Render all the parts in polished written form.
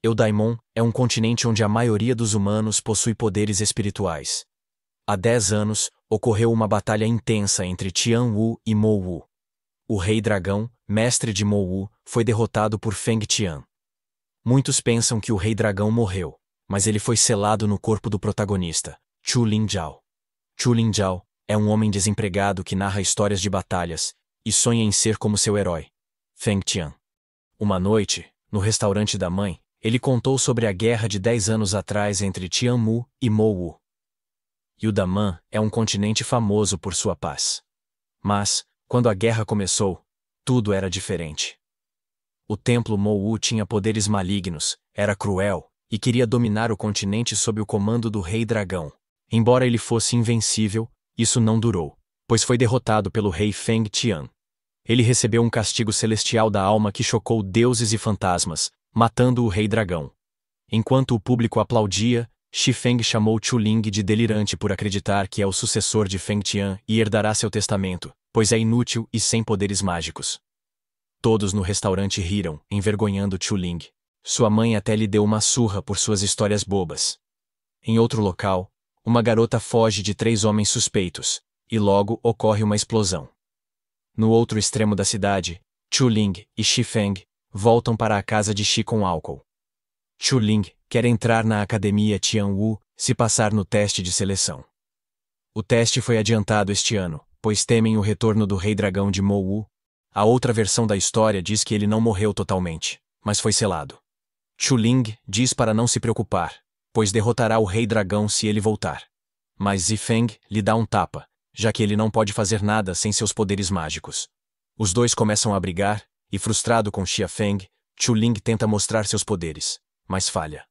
Eudaimon é um continente onde a maioria dos humanos possui poderes espirituais. Há 10 anos, ocorreu uma batalha intensa entre Tian-Wu e Mo-Wu. O Rei Dragão, mestre de Mo-Wu, foi derrotado por Feng Tian. Muitos pensam que o Rei Dragão morreu, mas ele foi selado no corpo do protagonista, Chu Lingzhao. Chu Lingzhao é um homem desempregado que narra histórias de batalhas e sonha em ser como seu herói, Feng Tian. Uma noite, no restaurante da mãe, ele contou sobre a guerra de 10 anos atrás entre Tianmu e Mo-Wu. Yudaman é um continente famoso por sua paz. Mas, quando a guerra começou, tudo era diferente. O templo Mo-Wu tinha poderes malignos, era cruel, e queria dominar o continente sob o comando do Rei Dragão. Embora ele fosse invencível, isso não durou, pois foi derrotado pelo Rei Feng Tian. Ele recebeu um castigo celestial da alma que chocou deuses e fantasmas, matando o Rei Dragão. Enquanto o público aplaudia, Shi Feng chamou Chu Ling de delirante por acreditar que é o sucessor de Feng Tian e herdará seu testamento, pois é inútil e sem poderes mágicos. Todos no restaurante riram, envergonhando Chu Ling. Sua mãe até lhe deu uma surra por suas histórias bobas. Em outro local, uma garota foge de 3 homens suspeitos, e logo ocorre uma explosão. No outro extremo da cidade, Chu Ling e Shi Feng voltam para a casa de Shi com álcool. Chu Ling quer entrar na academia Tianwu se passar no teste de seleção. O teste foi adiantado este ano, pois temem o retorno do Rei Dragão de Mo-Wu. A outra versão da história diz que ele não morreu totalmente, mas foi selado. Chu Ling diz para não se preocupar, pois derrotará o Rei Dragão se ele voltar. Mas Zifeng lhe dá um tapa, já que ele não pode fazer nada sem seus poderes mágicos. Os dois começam a brigar, e frustrado com Xia Feng, Chu Ling tenta mostrar seus poderes, mas falha.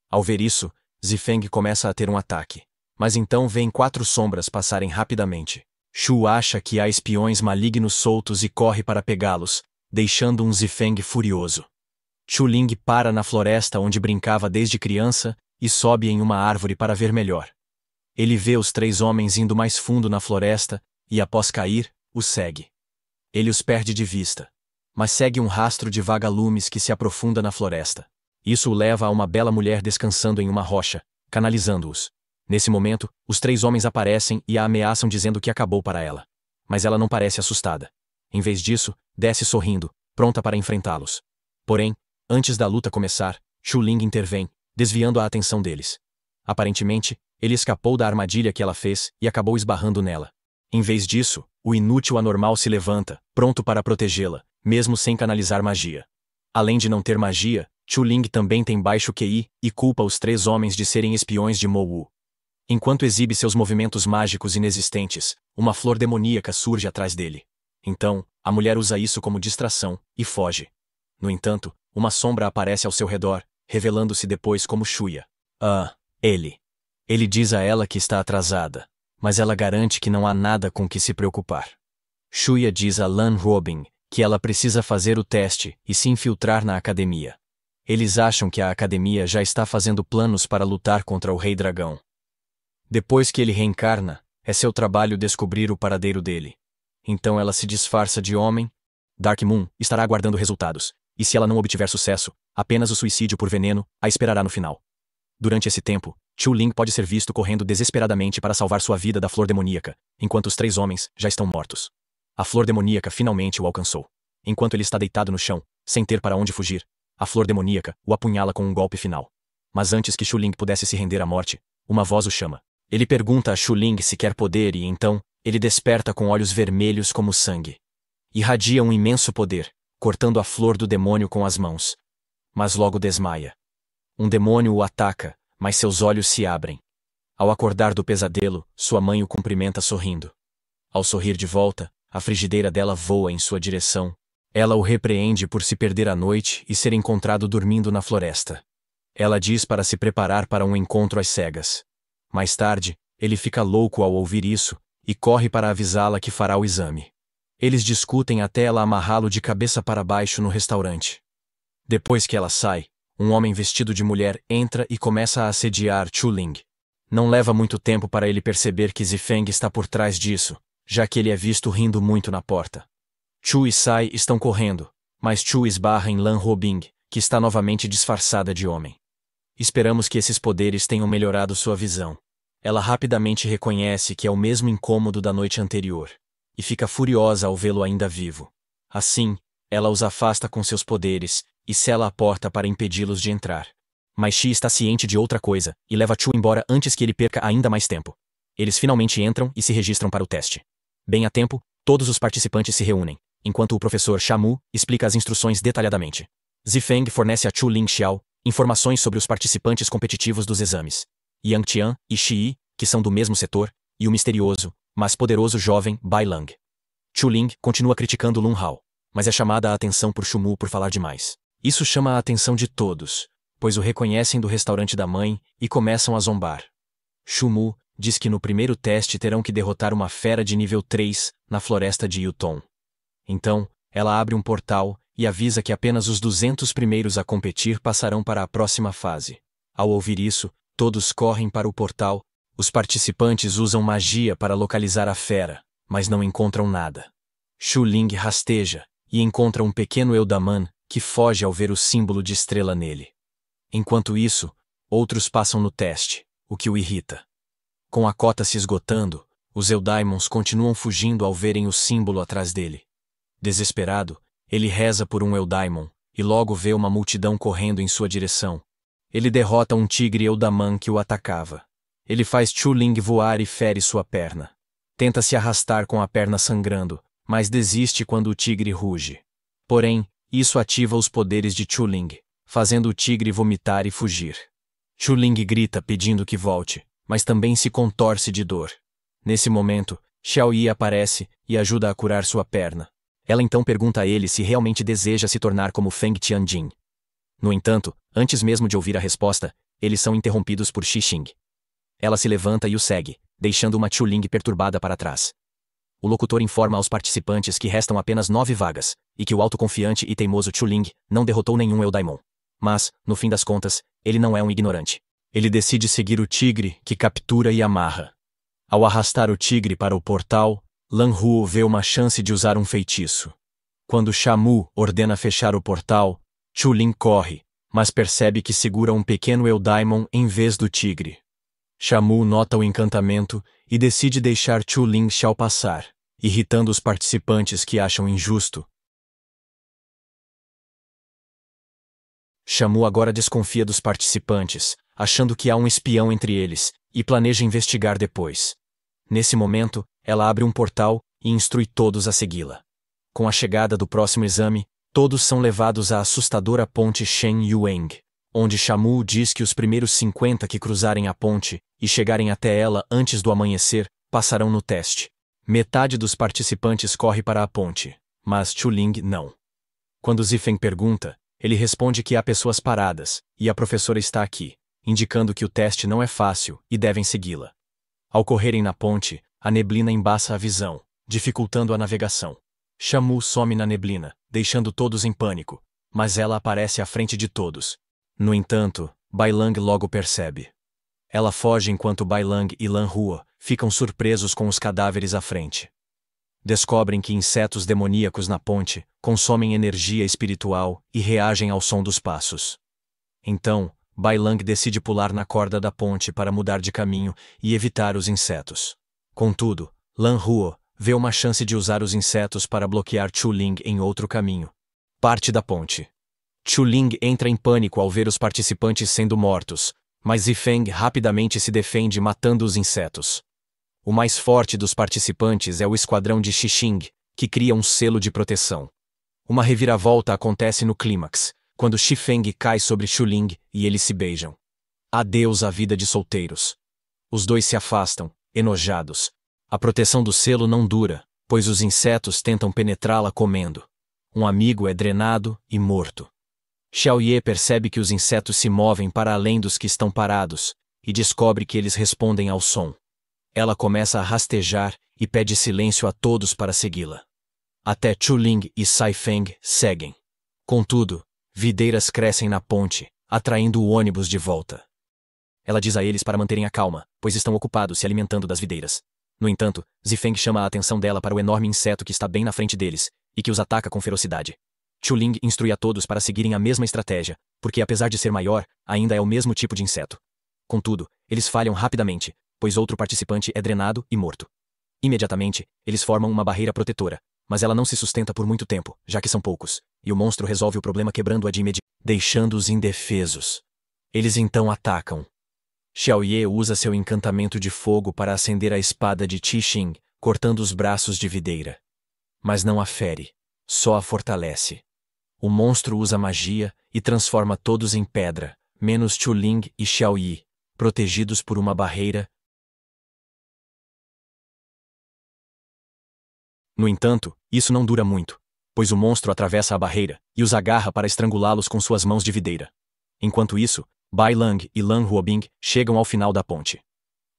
Ao ver isso, Zifeng começa a ter um ataque, mas então vêem 4 sombras passarem rapidamente. Chu acha que há espiões malignos soltos e corre para pegá-los, deixando um Zifeng furioso. Chu Ling para na floresta onde brincava desde criança e sobe em uma árvore para ver melhor. Ele vê os 3 homens indo mais fundo na floresta e, após cair, os segue. Ele os perde de vista, mas segue um rastro de vagalumes que se aprofunda na floresta. Isso o leva a uma bela mulher descansando em uma rocha, canalizando-os. Nesse momento, os 3 homens aparecem e a ameaçam dizendo que acabou para ela. Mas ela não parece assustada. Em vez disso, desce sorrindo, pronta para enfrentá-los. Porém, antes da luta começar, Chu Ling intervém, desviando a atenção deles. Aparentemente, ele escapou da armadilha que ela fez e acabou esbarrando nela. Em vez disso, o inútil anormal se levanta, pronto para protegê-la, mesmo sem canalizar magia. Além de não ter magia, Chu Ling também tem baixo QI e culpa os 3 homens de serem espiões de Mo-Wu. Enquanto exibe seus movimentos mágicos inexistentes, uma flor demoníaca surge atrás dele. Então, a mulher usa isso como distração e foge. No entanto, uma sombra aparece ao seu redor, revelando-se depois como Shuya. Ele. Ele diz a ela que está atrasada, mas ela garante que não há nada com que se preocupar. Shuya diz a Lan Robin que ela precisa fazer o teste e se infiltrar na academia. Eles acham que a academia já está fazendo planos para lutar contra o Rei Dragão. Depois que ele reencarna, é seu trabalho descobrir o paradeiro dele. Então ela se disfarça de homem. Dark Moon estará aguardando resultados, e se ela não obtiver sucesso, apenas o suicídio por veneno a esperará no final. Durante esse tempo, Chu Ling pode ser visto correndo desesperadamente para salvar sua vida da flor demoníaca, enquanto os 3 homens já estão mortos. A flor demoníaca finalmente o alcançou. Enquanto ele está deitado no chão, sem ter para onde fugir, a flor demoníaca o apunhala com um golpe final. Mas antes que Chu Ling pudesse se render à morte, uma voz o chama. Ele pergunta a Chu Ling se quer poder e então, ele desperta com olhos vermelhos como sangue. Irradia um imenso poder, cortando a flor do demônio com as mãos. Mas logo desmaia. Um demônio o ataca, mas seus olhos se abrem. Ao acordar do pesadelo, sua mãe o cumprimenta sorrindo. Ao sorrir de volta, a frigideira dela voa em sua direção. Ela o repreende por se perder à noite e ser encontrado dormindo na floresta. Ela diz para se preparar para um encontro às cegas. Mais tarde, ele fica louco ao ouvir isso, e corre para avisá-la que fará o exame. Eles discutem até ela amarrá-lo de cabeça para baixo no restaurante. Depois que ela sai, um homem vestido de mulher entra e começa a assediar Chu Ling. Não leva muito tempo para ele perceber que Zifeng está por trás disso, já que ele é visto rindo muito na porta. Chu e Sai estão correndo, mas Chu esbarra em Lan Robing, que está novamente disfarçada de homem. Esperamos que esses poderes tenham melhorado sua visão. Ela rapidamente reconhece que é o mesmo incômodo da noite anterior, e fica furiosa ao vê-lo ainda vivo. Assim, ela os afasta com seus poderes, e sela a porta para impedi-los de entrar. Mas Shi está ciente de outra coisa, e leva Chu embora antes que ele perca ainda mais tempo. Eles finalmente entram e se registram para o teste. Bem a tempo, todos os participantes se reúnem, enquanto o professor Shamu explica as instruções detalhadamente. Zifeng fornece a Chu Lingxiao informações sobre os participantes competitivos dos exames. Yang Tian e Shi, que são do mesmo setor, e o misterioso, mas poderoso jovem Bai Lang. Chu Ling continua criticando Lun Hao, mas é chamada a atenção por Shumu por falar demais. Isso chama a atenção de todos, pois o reconhecem do restaurante da mãe e começam a zombar. Shumu diz que no primeiro teste terão que derrotar uma fera de nível 3 na floresta de Yuton. Então, ela abre um portal e avisa que apenas os 200 primeiros a competir passarão para a próxima fase. Ao ouvir isso, todos correm para o portal. Os participantes usam magia para localizar a fera, mas não encontram nada. Shu Ling rasteja e encontra um pequeno Eldaman que foge ao ver o símbolo de estrela nele. Enquanto isso, outros passam no teste, o que o irrita. Com a cota se esgotando, os Eldaimons continuam fugindo ao verem o símbolo atrás dele. Desesperado, ele reza por um Eldaimon, e logo vê uma multidão correndo em sua direção. Ele derrota um tigre Eldaman que o atacava. Ele faz Chu Ling voar e fere sua perna. Tenta se arrastar com a perna sangrando, mas desiste quando o tigre ruge. Porém, isso ativa os poderes de Chu Ling, fazendo o tigre vomitar e fugir. Chu Ling grita pedindo que volte, mas também se contorce de dor. Nesse momento, Xiao Yi aparece e ajuda a curar sua perna. Ela então pergunta a ele se realmente deseja se tornar como Feng Tianjin. No entanto, antes mesmo de ouvir a resposta, eles são interrompidos por Xixing. Ela se levanta e o segue, deixando uma Chu Ling perturbada para trás. O locutor informa aos participantes que restam apenas 9 vagas, e que o autoconfiante e teimoso Chu Ling não derrotou nenhum Eldaimon. Mas, no fim das contas, ele não é um ignorante. Ele decide seguir o tigre, que captura e amarra. Ao arrastar o tigre para o portal, Lan Huo vê uma chance de usar um feitiço. Quando Shamu ordena fechar o portal, Chu Ling corre, mas percebe que segura um pequeno Eldaimon em vez do tigre. Shamu nota o encantamento e decide deixar Chu Lingxiao passar, irritando os participantes que acham injusto. Shamu agora desconfia dos participantes, achando que há um espião entre eles, e planeja investigar depois. Nesse momento, ela abre um portal e instrui todos a segui-la. Com a chegada do próximo exame, todos são levados à assustadora ponte Shen Yueng, onde Shamu diz que os primeiros 50 que cruzarem a ponte e chegarem até ela antes do amanhecer, passarão no teste. Metade dos participantes corre para a ponte, mas Chu Ling não. Quando Zifeng pergunta, ele responde que há pessoas paradas, e a professora está aqui, indicando que o teste não é fácil e devem segui-la. Ao correrem na ponte, a neblina embaça a visão, dificultando a navegação. Shamu some na neblina, deixando todos em pânico, mas ela aparece à frente de todos. No entanto, Bai Lang logo percebe. Ela foge enquanto Bai Lang e Lan Huo ficam surpresos com os cadáveres à frente. Descobrem que insetos demoníacos na ponte consomem energia espiritual e reagem ao som dos passos. Então, Bai Lang decide pular na corda da ponte para mudar de caminho e evitar os insetos. Contudo, Lan Huo vê uma chance de usar os insetos para bloquear Chu Ling em outro caminho. Parte da ponte. Chu Ling entra em pânico ao ver os participantes sendo mortos, mas Zifeng rapidamente se defende matando os insetos. O mais forte dos participantes é o esquadrão de Xixing, que cria um selo de proteção. Uma reviravolta acontece no clímax, quando Xifeng cai sobre Chu Ling e eles se beijam. Adeus à vida de solteiros. Os dois se afastam, enojados. A proteção do selo não dura, pois os insetos tentam penetrá-la comendo. Um amigo é drenado e morto. Xiao Ye percebe que os insetos se movem para além dos que estão parados, e descobre que eles respondem ao som. Ela começa a rastejar e pede silêncio a todos para segui-la. Até Chu Ling e Sai Feng seguem. Contudo, videiras crescem na ponte, atraindo o ônibus de volta. Ela diz a eles para manterem a calma, pois estão ocupados se alimentando das videiras. No entanto, Zifeng chama a atenção dela para o enorme inseto que está bem na frente deles, e que os ataca com ferocidade. Chu Ling instrui a todos para seguirem a mesma estratégia, porque apesar de ser maior, ainda é o mesmo tipo de inseto. Contudo, eles falham rapidamente, pois outro participante é drenado e morto. Imediatamente, eles formam uma barreira protetora, mas ela não se sustenta por muito tempo, já que são poucos, e o monstro resolve o problema quebrando-a de imediato, deixando-os indefesos. Eles então atacam. Xiaoye usa seu encantamento de fogo para acender a espada de Qixing, cortando os braços de videira. Mas não a fere, só a fortalece. O monstro usa magia e transforma todos em pedra, menos Chu Ling e Xiaoyi, protegidos por uma barreira. No entanto, isso não dura muito, pois o monstro atravessa a barreira e os agarra para estrangulá-los com suas mãos de videira. Enquanto isso, Bai Lang e Lan Huobing chegam ao final da ponte.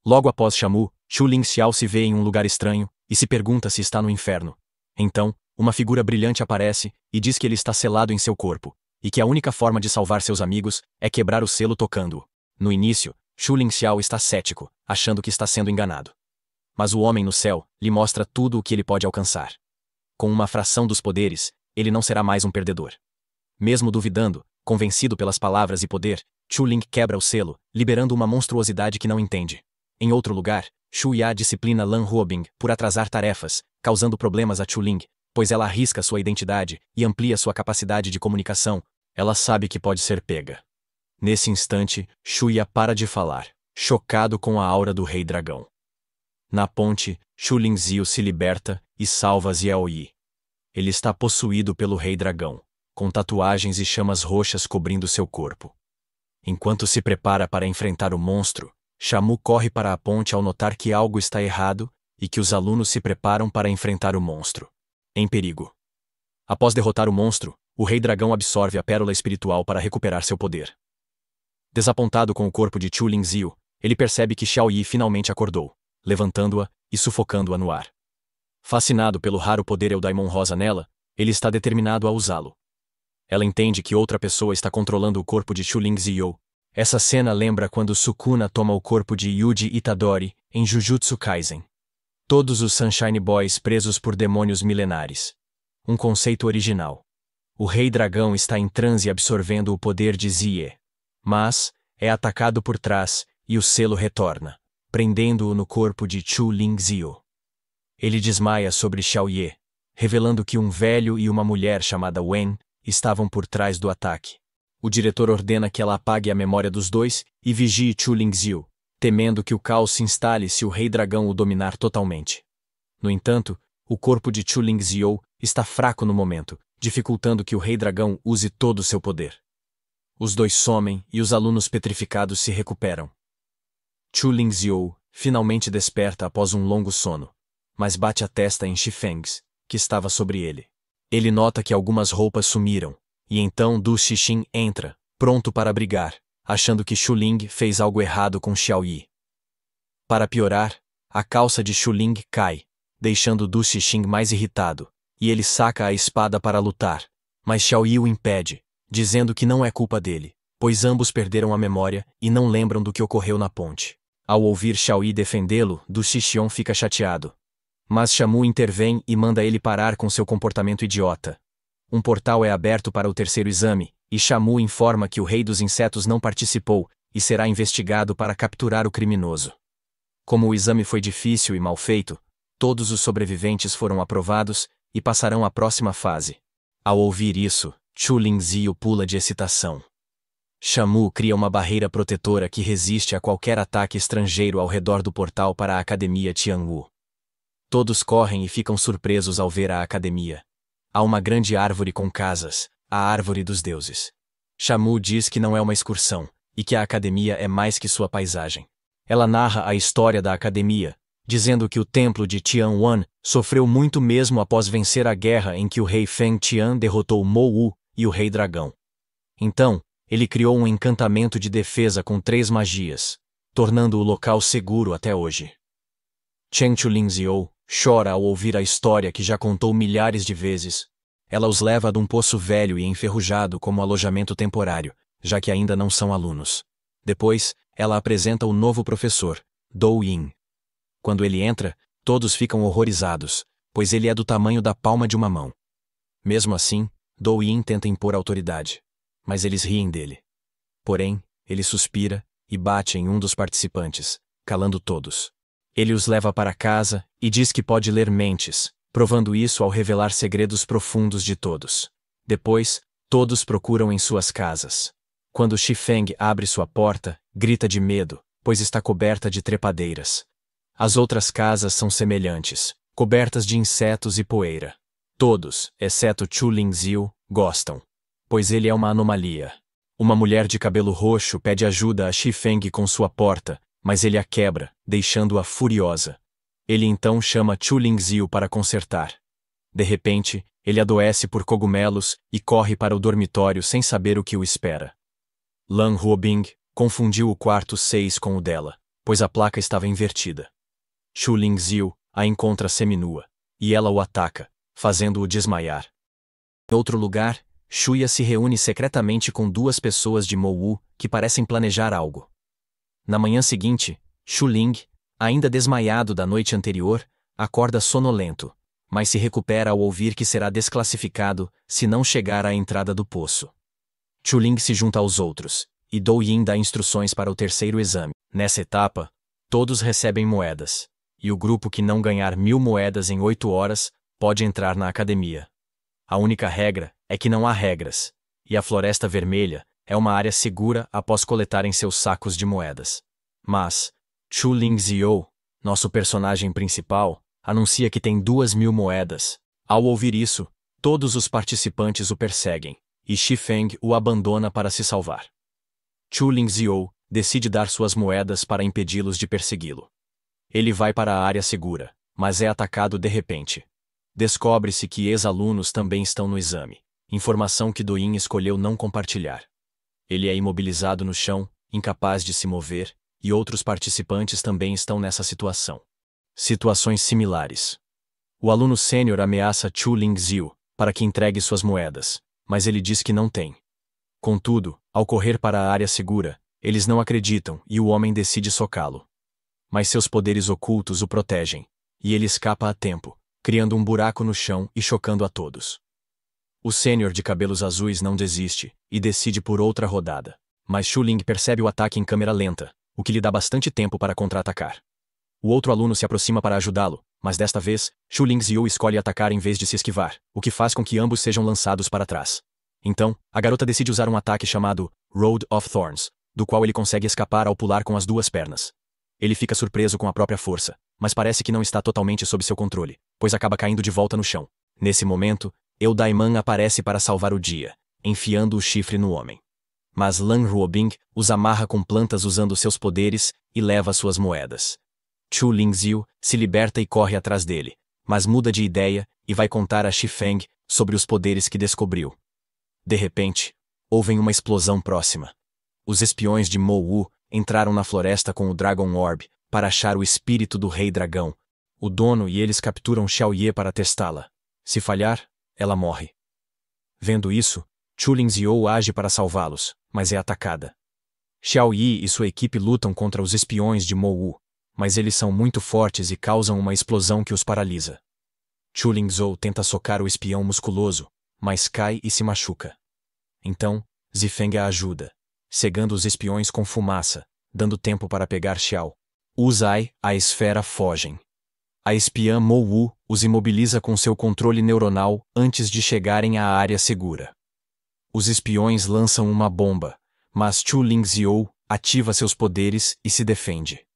Logo após Shamu, Chu Ling Xiao se vê em um lugar estranho e se pergunta se está no inferno. Então, uma figura brilhante aparece e diz que ele está selado em seu corpo, e que a única forma de salvar seus amigos é quebrar o selo tocando-o. No início, Chu Ling Xiao está cético, achando que está sendo enganado. Mas o homem no céu lhe mostra tudo o que ele pode alcançar. Com uma fração dos poderes, ele não será mais um perdedor. Mesmo duvidando, convencido pelas palavras e poder, Chu Ling quebra o selo, liberando uma monstruosidade que não entende. Em outro lugar, Shu Ya disciplina Lan Huobing por atrasar tarefas, causando problemas a Chu Ling, pois ela arrisca sua identidade e amplia sua capacidade de comunicação. Ela sabe que pode ser pega. Nesse instante, Shu Ya para de falar, chocado com a aura do Rei Dragão. Na ponte, Chu Lingzio se liberta e salva Xiaoyi. Ele está possuído pelo Rei Dragão, com tatuagens e chamas roxas cobrindo seu corpo. Enquanto se prepara para enfrentar o monstro, Shamu corre para a ponte ao notar que algo está errado e que os alunos se preparam para enfrentar o monstro. Em perigo. Após derrotar o monstro, o Rei Dragão absorve a pérola espiritual para recuperar seu poder. Desapontado com o corpo de Chu Lingzio, ele percebe que Xiaoyi finalmente acordou, levantando-a e sufocando-a no ar. Fascinado pelo raro poder Eldaimon Rosa nela, ele está determinado a usá-lo. Ela entende que outra pessoa está controlando o corpo de Chu Lingzio. Essa cena lembra quando Sukuna toma o corpo de Yuji Itadori em Jujutsu Kaisen. Todos os Sunshine Boys presos por demônios milenares. Um conceito original. O Rei Dragão está em transe absorvendo o poder de Zie. Mas é atacado por trás e o selo retorna, prendendo-o no corpo de Chu Lingzio. Ele desmaia sobre Xiaoye, revelando que um velho e uma mulher chamada Wen estavam por trás do ataque. O diretor ordena que ela apague a memória dos dois e vigie Chu Lingzio, temendo que o caos se instale se o Rei Dragão o dominar totalmente. No entanto, o corpo de Chu Lingzio está fraco no momento, dificultando que o Rei Dragão use todo o seu poder. Os dois somem e os alunos petrificados se recuperam. Chu Lingzio finalmente desperta após um longo sono, mas bate a testa em Shifengs, que estava sobre ele. Ele nota que algumas roupas sumiram, e então Du Xixin entra, pronto para brigar, achando que Chu Ling fez algo errado com Xiaoyi. Para piorar, a calça de Chu Ling cai, deixando Du Xixin mais irritado, e ele saca a espada para lutar, mas Xiaoyi o impede, dizendo que não é culpa dele, pois ambos perderam a memória e não lembram do que ocorreu na ponte. Ao ouvir Xiaoyi defendê-lo, Du Xixion fica chateado. Mas Shamu intervém e manda ele parar com seu comportamento idiota. Um portal é aberto para o terceiro exame, e Shamu informa que o Rei dos Insetos não participou e será investigado para capturar o criminoso. Como o exame foi difícil e mal feito, todos os sobreviventes foram aprovados e passarão à próxima fase. Ao ouvir isso, Chu Lingzio pula de excitação. Shamu cria uma barreira protetora que resiste a qualquer ataque estrangeiro ao redor do portal para a Academia Tianwu. Todos correm e ficam surpresos ao ver a academia. Há uma grande árvore com casas, a Árvore dos Deuses. Shamu diz que não é uma excursão, e que a academia é mais que sua paisagem. Ela narra a história da academia, dizendo que o templo de Tianwan sofreu muito mesmo após vencer a guerra em que o rei Feng Tian derrotou Mo Wu e o Rei Dragão. Então, ele criou um encantamento de defesa com 3 magias, tornando o local seguro até hoje. Chen Chu-Lingzio chora ao ouvir a história que já contou milhares de vezes. Ela os leva de um poço velho e enferrujado como alojamento temporário, já que ainda não são alunos. Depois, ela apresenta o novo professor, Dou Yin. Quando ele entra, todos ficam horrorizados, pois ele é do tamanho da palma de uma mão. Mesmo assim, Do Yin tenta impor autoridade, mas eles riem dele. Porém, ele suspira e bate em um dos participantes, calando todos. Ele os leva para casa e diz que pode ler mentes, provando isso ao revelar segredos profundos de todos. Depois, todos procuram em suas casas. Quando Shifeng abre sua porta, grita de medo, pois está coberta de trepadeiras. As outras casas são semelhantes, cobertas de insetos e poeira. Todos, exceto Chu Lingziu, gostam, pois ele é uma anomalia. Uma mulher de cabelo roxo pede ajuda a Shifeng com sua porta, mas ele a quebra, deixando-a furiosa. Ele então chama Chu Lingziu para consertar. De repente, ele adoece por cogumelos e corre para o dormitório sem saber o que o espera. Lan Huobing confundiu o quarto 6 com o dela, pois a placa estava invertida. Chu Lingziu a encontra seminua, e ela o ataca, fazendo-o desmaiar. Em outro lugar, Shuya se reúne secretamente com duas pessoas de Mowu que parecem planejar algo. Na manhã seguinte, Shu Ling, ainda desmaiado da noite anterior, acorda sonolento, mas se recupera ao ouvir que será desclassificado se não chegar à entrada do poço. Chu Ling se junta aos outros, e Do Yin dá instruções para o terceiro exame. Nessa etapa, todos recebem moedas, e o grupo que não ganhar 1000 moedas em 8 horas pode entrar na academia. A única regra é que não há regras, e a Floresta Vermelha é uma área segura após coletarem seus sacos de moedas. Mas, Chu Lingziu, nosso personagem principal, anuncia que tem 2000 moedas. Ao ouvir isso, todos os participantes o perseguem, e Shifeng o abandona para se salvar. Chu Lingziu decide dar suas moedas para impedi-los de persegui-lo. Ele vai para a área segura, mas é atacado de repente. Descobre-se que ex-alunos também estão no exame, informação que Do Yin escolheu não compartilhar. Ele é imobilizado no chão, incapaz de se mover, e outros participantes também estão nessa situação. Situações similares. O aluno sênior ameaça Chu Lingziu para que entregue suas moedas, mas ele diz que não tem. Contudo, ao correr para a área segura, eles não acreditam e o homem decide socá-lo. Mas seus poderes ocultos o protegem, e ele escapa a tempo, criando um buraco no chão e chocando a todos. O sênior de cabelos azuis não desiste e decide por outra rodada, mas Chu Ling percebe o ataque em câmera lenta, o que lhe dá bastante tempo para contra-atacar. O outro aluno se aproxima para ajudá-lo, mas desta vez, Chu Lingziu escolhe atacar em vez de se esquivar, o que faz com que ambos sejam lançados para trás. Então, a garota decide usar um ataque chamado Road of Thorns, do qual ele consegue escapar ao pular com as duas pernas. Ele fica surpreso com a própria força, mas parece que não está totalmente sob seu controle, pois acaba caindo de volta no chão. Nesse momento, Eudaiman aparece para salvar o dia, enfiando o chifre no homem. Mas Lan Huobing os amarra com plantas usando seus poderes e leva suas moedas. Chu Lingziu se liberta e corre atrás dele, mas muda de ideia e vai contar a Shifeng sobre os poderes que descobriu. De repente, houve uma explosão próxima. Os espiões de Mowu entraram na floresta com o Dragon Orb para achar o espírito do Rei Dragão. O dono e eles capturam Xiaoye para testá-la. Se falhar, ela morre. Vendo isso, Chu Lingziu age para salvá-los, mas é atacada. Xiaoye e sua equipe lutam contra os espiões de Mowu, mas eles são muito fortes e causam uma explosão que os paralisa. Chu Lingziu tenta socar o espião musculoso, mas cai e se machuca. Então, Zifeng a ajuda, cegando os espiões com fumaça, dando tempo para pegar Xiao. Uzai, a esfera fogem. A espiã Mowu os imobiliza com seu controle neuronal antes de chegarem à área segura. Os espiões lançam uma bomba, mas Chu Lingziu ativa seus poderes e se defende.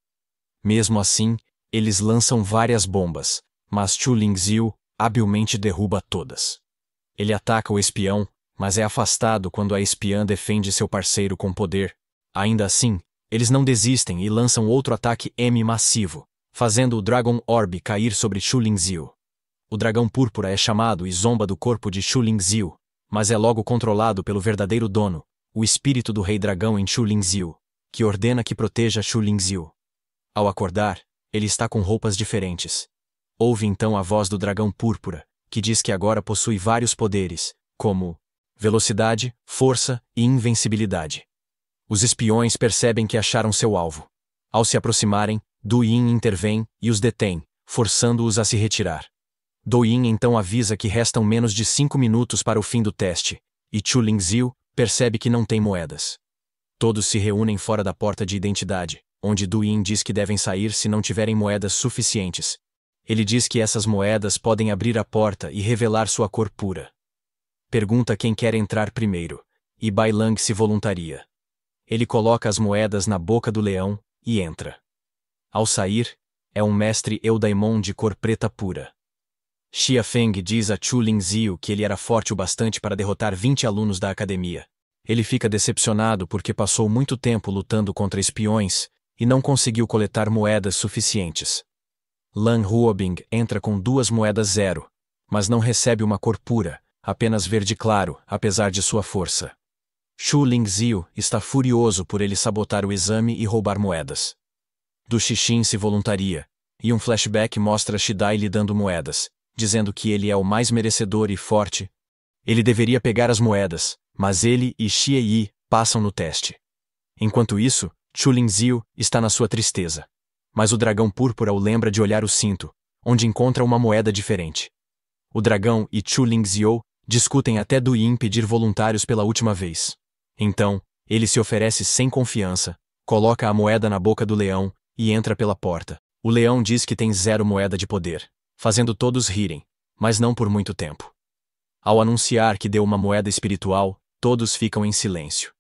Mesmo assim, eles lançam várias bombas, mas Chu Lingziu habilmente derruba todas. Ele ataca o espião, mas é afastado quando a espiã defende seu parceiro com poder. Ainda assim, eles não desistem e lançam outro ataque M massivo, fazendo o Dragon Orb cair sobre Chu Lingziu. O dragão púrpura é chamado e zomba do corpo de Chu Lingziu, mas é logo controlado pelo verdadeiro dono, o espírito do Rei Dragão em Chu Lingziu, que ordena que proteja Chu Lingziu. Ao acordar, ele está com roupas diferentes. Ouve então a voz do dragão púrpura, que diz que agora possui vários poderes, como velocidade, força e invencibilidade. Os espiões percebem que acharam seu alvo. Ao se aproximarem, Du Yin intervém e os detém, forçando-os a se retirar. Do Yin então avisa que restam menos de 5 minutos para o fim do teste, e Chu Lingziu percebe que não tem moedas. Todos se reúnem fora da porta de identidade, onde Du Yin diz que devem sair se não tiverem moedas suficientes. Ele diz que essas moedas podem abrir a porta e revelar sua cor pura. Pergunta quem quer entrar primeiro, e Bai Lang se voluntaria. Ele coloca as moedas na boca do leão e entra. Ao sair, é um mestre Eudaimon de cor preta pura. Xia Feng diz a Chu Lingziu que ele era forte o bastante para derrotar 20 alunos da academia. Ele fica decepcionado porque passou muito tempo lutando contra espiões e não conseguiu coletar moedas suficientes. Lan Huobing entra com 2 moedas 0, mas não recebe uma cor pura, apenas verde claro, apesar de sua força. Chu Lingziu está furioso por ele sabotar o exame e roubar moedas. Du Xixin se voluntaria, e um flashback mostra Shidai lhe dando moedas, dizendo que ele é o mais merecedor e forte. Ele deveria pegar as moedas, mas ele e Xie Yi passam no teste. Enquanto isso, Chu Lingziu está na sua tristeza. Mas o dragão púrpura o lembra de olhar o cinto, onde encontra uma moeda diferente. O dragão e Chu Lingziu discutem até Du Yin pedir voluntários pela última vez. Então, ele se oferece sem confiança, coloca a moeda na boca do leão e entra pela porta. O leão diz que tem 0 moeda de poder, fazendo todos rirem, mas não por muito tempo. Ao anunciar que deu uma moeda espiritual, todos ficam em silêncio.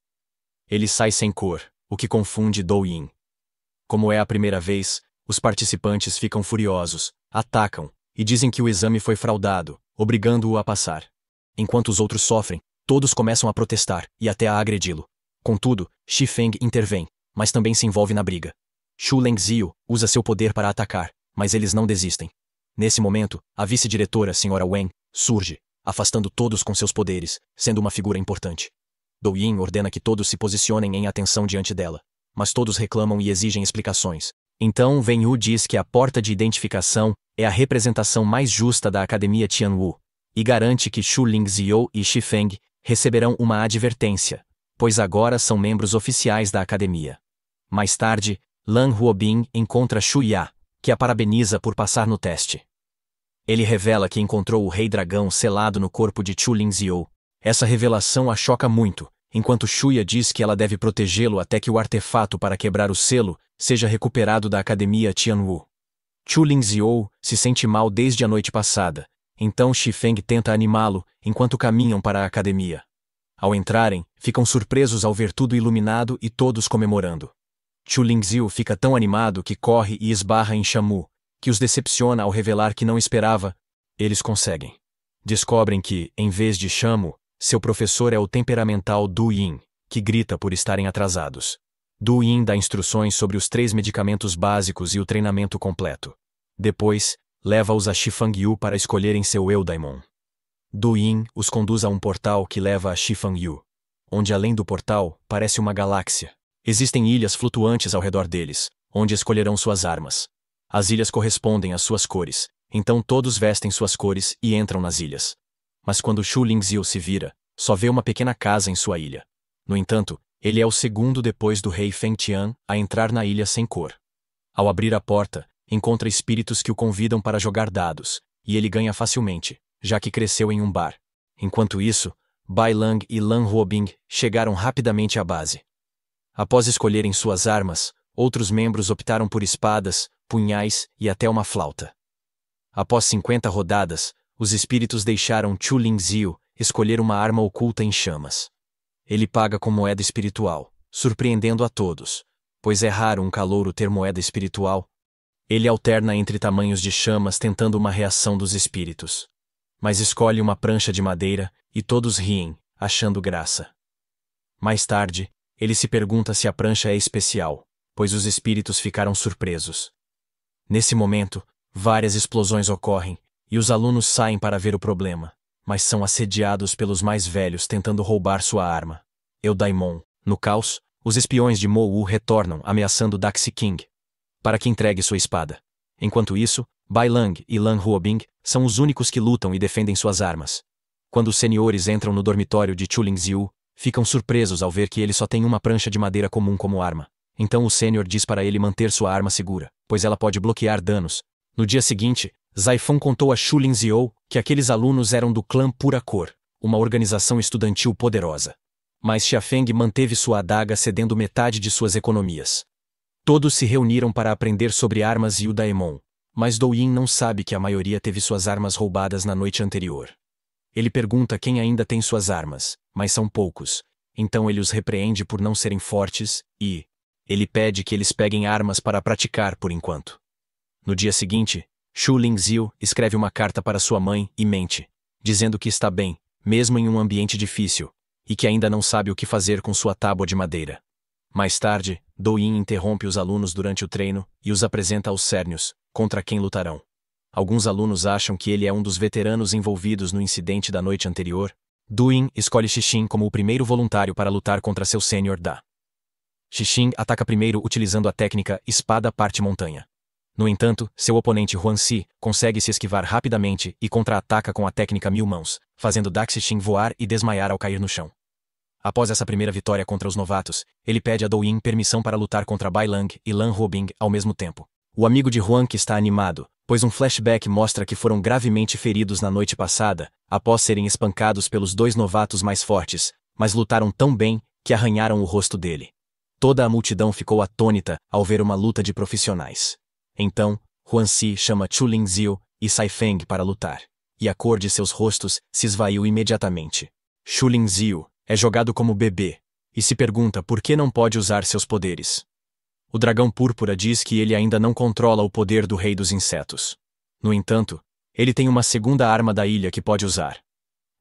Ele sai sem cor, o que confunde Do Yin. Como é a primeira vez, os participantes ficam furiosos, atacam e dizem que o exame foi fraudado, obrigando-o a passar. Enquanto os outros sofrem, todos começam a protestar e até a agredi-lo. Contudo, Xi Feng intervém, mas também se envolve na briga. Chu Lingziu usa seu poder para atacar, mas eles não desistem. Nesse momento, a vice-diretora, Sra. Wen, surge, afastando todos com seus poderes, sendo uma figura importante. Do Yin ordena que todos se posicionem em atenção diante dela, mas todos reclamam e exigem explicações. Então Wen Yu diz que a porta de identificação é a representação mais justa da Academia Tianwu, e garante que Chu Lingziu e Xi Feng receberão uma advertência, pois agora são membros oficiais da academia. Mais tarde, Lan Huobing encontra Shu Ya, que a parabeniza por passar no teste. Ele revela que encontrou o Rei Dragão selado no corpo de Chu Lingziu. Essa revelação a choca muito, enquanto Shuya diz que ela deve protegê-lo até que o artefato para quebrar o selo seja recuperado da Academia Tianwu. Chu Lingziu se sente mal desde a noite passada, então Xi Feng tenta animá-lo enquanto caminham para a academia. Ao entrarem, ficam surpresos ao ver tudo iluminado e todos comemorando. Chu Lingziu fica tão animado que corre e esbarra em Shamu, que os decepciona ao revelar que não esperava. Eles conseguem. Descobrem que, em vez de Shamu, seu professor é o temperamental Du Yin, que grita por estarem atrasados. Du Yin dá instruções sobre os 3 medicamentos básicos e o treinamento completo. Depois, leva-os a Shifangyu para escolherem seu Eudaimon. Du Yin os conduz a um portal que leva a Shifangyu, onde além do portal, parece uma galáxia. Existem ilhas flutuantes ao redor deles, onde escolherão suas armas. As ilhas correspondem às suas cores, então todos vestem suas cores e entram nas ilhas. Mas quando Chu Lingziu se vira, só vê uma pequena casa em sua ilha. No entanto, ele é o segundo depois do rei Feng Tian a entrar na ilha sem cor. Ao abrir a porta, encontra espíritos que o convidam para jogar dados, e ele ganha facilmente, já que cresceu em um bar. Enquanto isso, Bai Lang e Lan Huobing chegaram rapidamente à base. Após escolherem suas armas, outros membros optaram por espadas, punhais e até uma flauta. Após 50 rodadas, os espíritos deixaram Chu Lingziu escolher uma arma oculta em chamas. Ele paga com moeda espiritual, surpreendendo a todos, pois é raro um calouro ter moeda espiritual. Ele alterna entre tamanhos de chamas tentando uma reação dos espíritos. Mas escolhe uma prancha de madeira, e todos riem, achando graça. Mais tarde, ele se pergunta se a prancha é especial, pois os espíritos ficaram surpresos. Nesse momento, várias explosões ocorrem, e os alunos saem para ver o problema, mas são assediados pelos mais velhos tentando roubar sua arma. Eudaimon. No caos, os espiões de Mo Wu retornam ameaçando Daxi King para que entregue sua espada. Enquanto isso, Bai Lang e Lan Huobing são os únicos que lutam e defendem suas armas. Quando os seniores entram no dormitório de Chu Lingziu, ficam surpresos ao ver que ele só tem uma prancha de madeira comum como arma. Então o sênior diz para ele manter sua arma segura, pois ela pode bloquear danos. No dia seguinte, Zaifeng contou a Shu Lingxiu que aqueles alunos eram do clã Pura Cor, uma organização estudantil poderosa. Mas Xiafeng manteve sua adaga cedendo metade de suas economias. Todos se reuniram para aprender sobre armas e o Daemon, mas Douyin não sabe que a maioria teve suas armas roubadas na noite anterior. Ele pergunta quem ainda tem suas armas, mas são poucos, então ele os repreende por não serem fortes e ele pede que eles peguem armas para praticar por enquanto. No dia seguinte, Shu Lingxiu escreve uma carta para sua mãe e mente, dizendo que está bem, mesmo em um ambiente difícil, e que ainda não sabe o que fazer com sua tábua de madeira. Mais tarde, Douyin interrompe os alunos durante o treino e os apresenta aos Cérnios, contra quem lutarão. Alguns alunos acham que ele é um dos veteranos envolvidos no incidente da noite anterior. Douyin escolhe Xixin como o primeiro voluntário para lutar contra seu sênior Da. Xixin ataca primeiro utilizando a técnica Espada Parte Montanha. No entanto, seu oponente Huanxi consegue se esquivar rapidamente e contra-ataca com a técnica Mil Mãos, fazendo Daxixin voar e desmaiar ao cair no chão. Após essa primeira vitória contra os novatos, ele pede a Douyin permissão para lutar contra Bai Lang e Lan Huobing ao mesmo tempo. O amigo de Huang está animado, pois um flashback mostra que foram gravemente feridos na noite passada, após serem espancados pelos dois novatos mais fortes, mas lutaram tão bem que arranharam o rosto dele. Toda a multidão ficou atônita ao ver uma luta de profissionais. Então, Huanxi chama Shu Lingxiu e Zaifeng para lutar, e a cor de seus rostos se esvaiu imediatamente. Shu Lingxiu é jogado como bebê, e se pergunta por que não pode usar seus poderes. O dragão púrpura diz que ele ainda não controla o poder do rei dos insetos. No entanto, ele tem uma segunda arma da ilha que pode usar.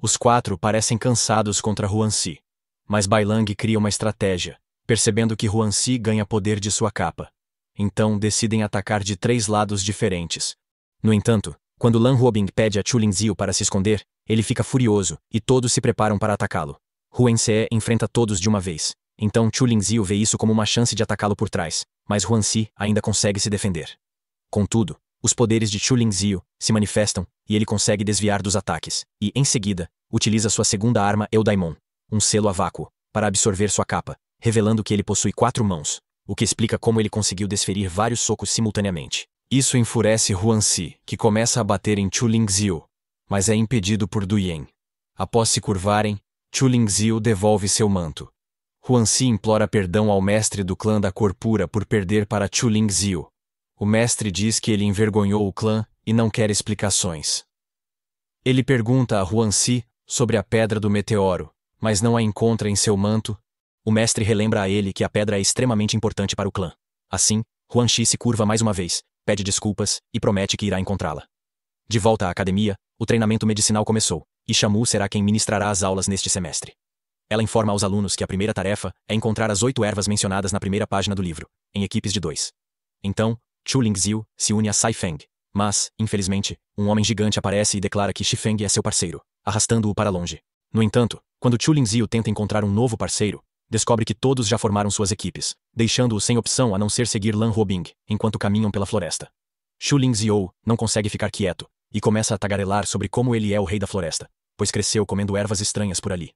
Os quatro parecem cansados contra Huanxi, mas Bai Lang cria uma estratégia, percebendo que Huanxi ganha poder de sua capa. Então decidem atacar de 3 lados diferentes. No entanto, quando Lan Huobing pede a Shu Lingxiu para se esconder, ele fica furioso, e todos se preparam para atacá-lo. Huanxi enfrenta todos de uma vez, então Shu Lingxiu vê isso como uma chance de atacá-lo por trás, mas Huanxi ainda consegue se defender. Contudo, os poderes de Shu Lingxiu se manifestam, e ele consegue desviar dos ataques, e, em seguida, utiliza sua segunda arma Eldaimon, um selo a vácuo, para absorver sua capa, revelando que ele possui 4 mãos, o que explica como ele conseguiu desferir vários socos simultaneamente. Isso enfurece Huanxi, que começa a bater em Shu Lingxiu, mas é impedido por Douyin. Após se curvarem, Shu Lingxiu devolve seu manto. Huanxi implora perdão ao mestre do clã da Cor Pura por perder para Shu Lingxiu. O mestre diz que ele envergonhou o clã e não quer explicações. Ele pergunta a Huanxi sobre a Pedra do Meteoro, mas não a encontra em seu manto. O mestre relembra a ele que a pedra é extremamente importante para o clã. Assim, Huanxi se curva mais uma vez, pede desculpas e promete que irá encontrá-la. De volta à academia, o treinamento medicinal começou, e Shamu será quem ministrará as aulas neste semestre. Ela informa aos alunos que a primeira tarefa é encontrar as 8 ervas mencionadas na primeira página do livro, em equipes de 2. Então, Shu Lingxiu se une a Zaifeng, mas, infelizmente, um homem gigante aparece e declara que Xifeng é seu parceiro, arrastando-o para longe. No entanto, quando Shu Lingxiu tenta encontrar um novo parceiro, descobre que todos já formaram suas equipes, deixando-o sem opção a não ser seguir Lan Huobing, enquanto caminham pela floresta. Shu Lingxiu não consegue ficar quieto, e começa a tagarelar sobre como ele é o rei da floresta, pois cresceu comendo ervas estranhas por ali.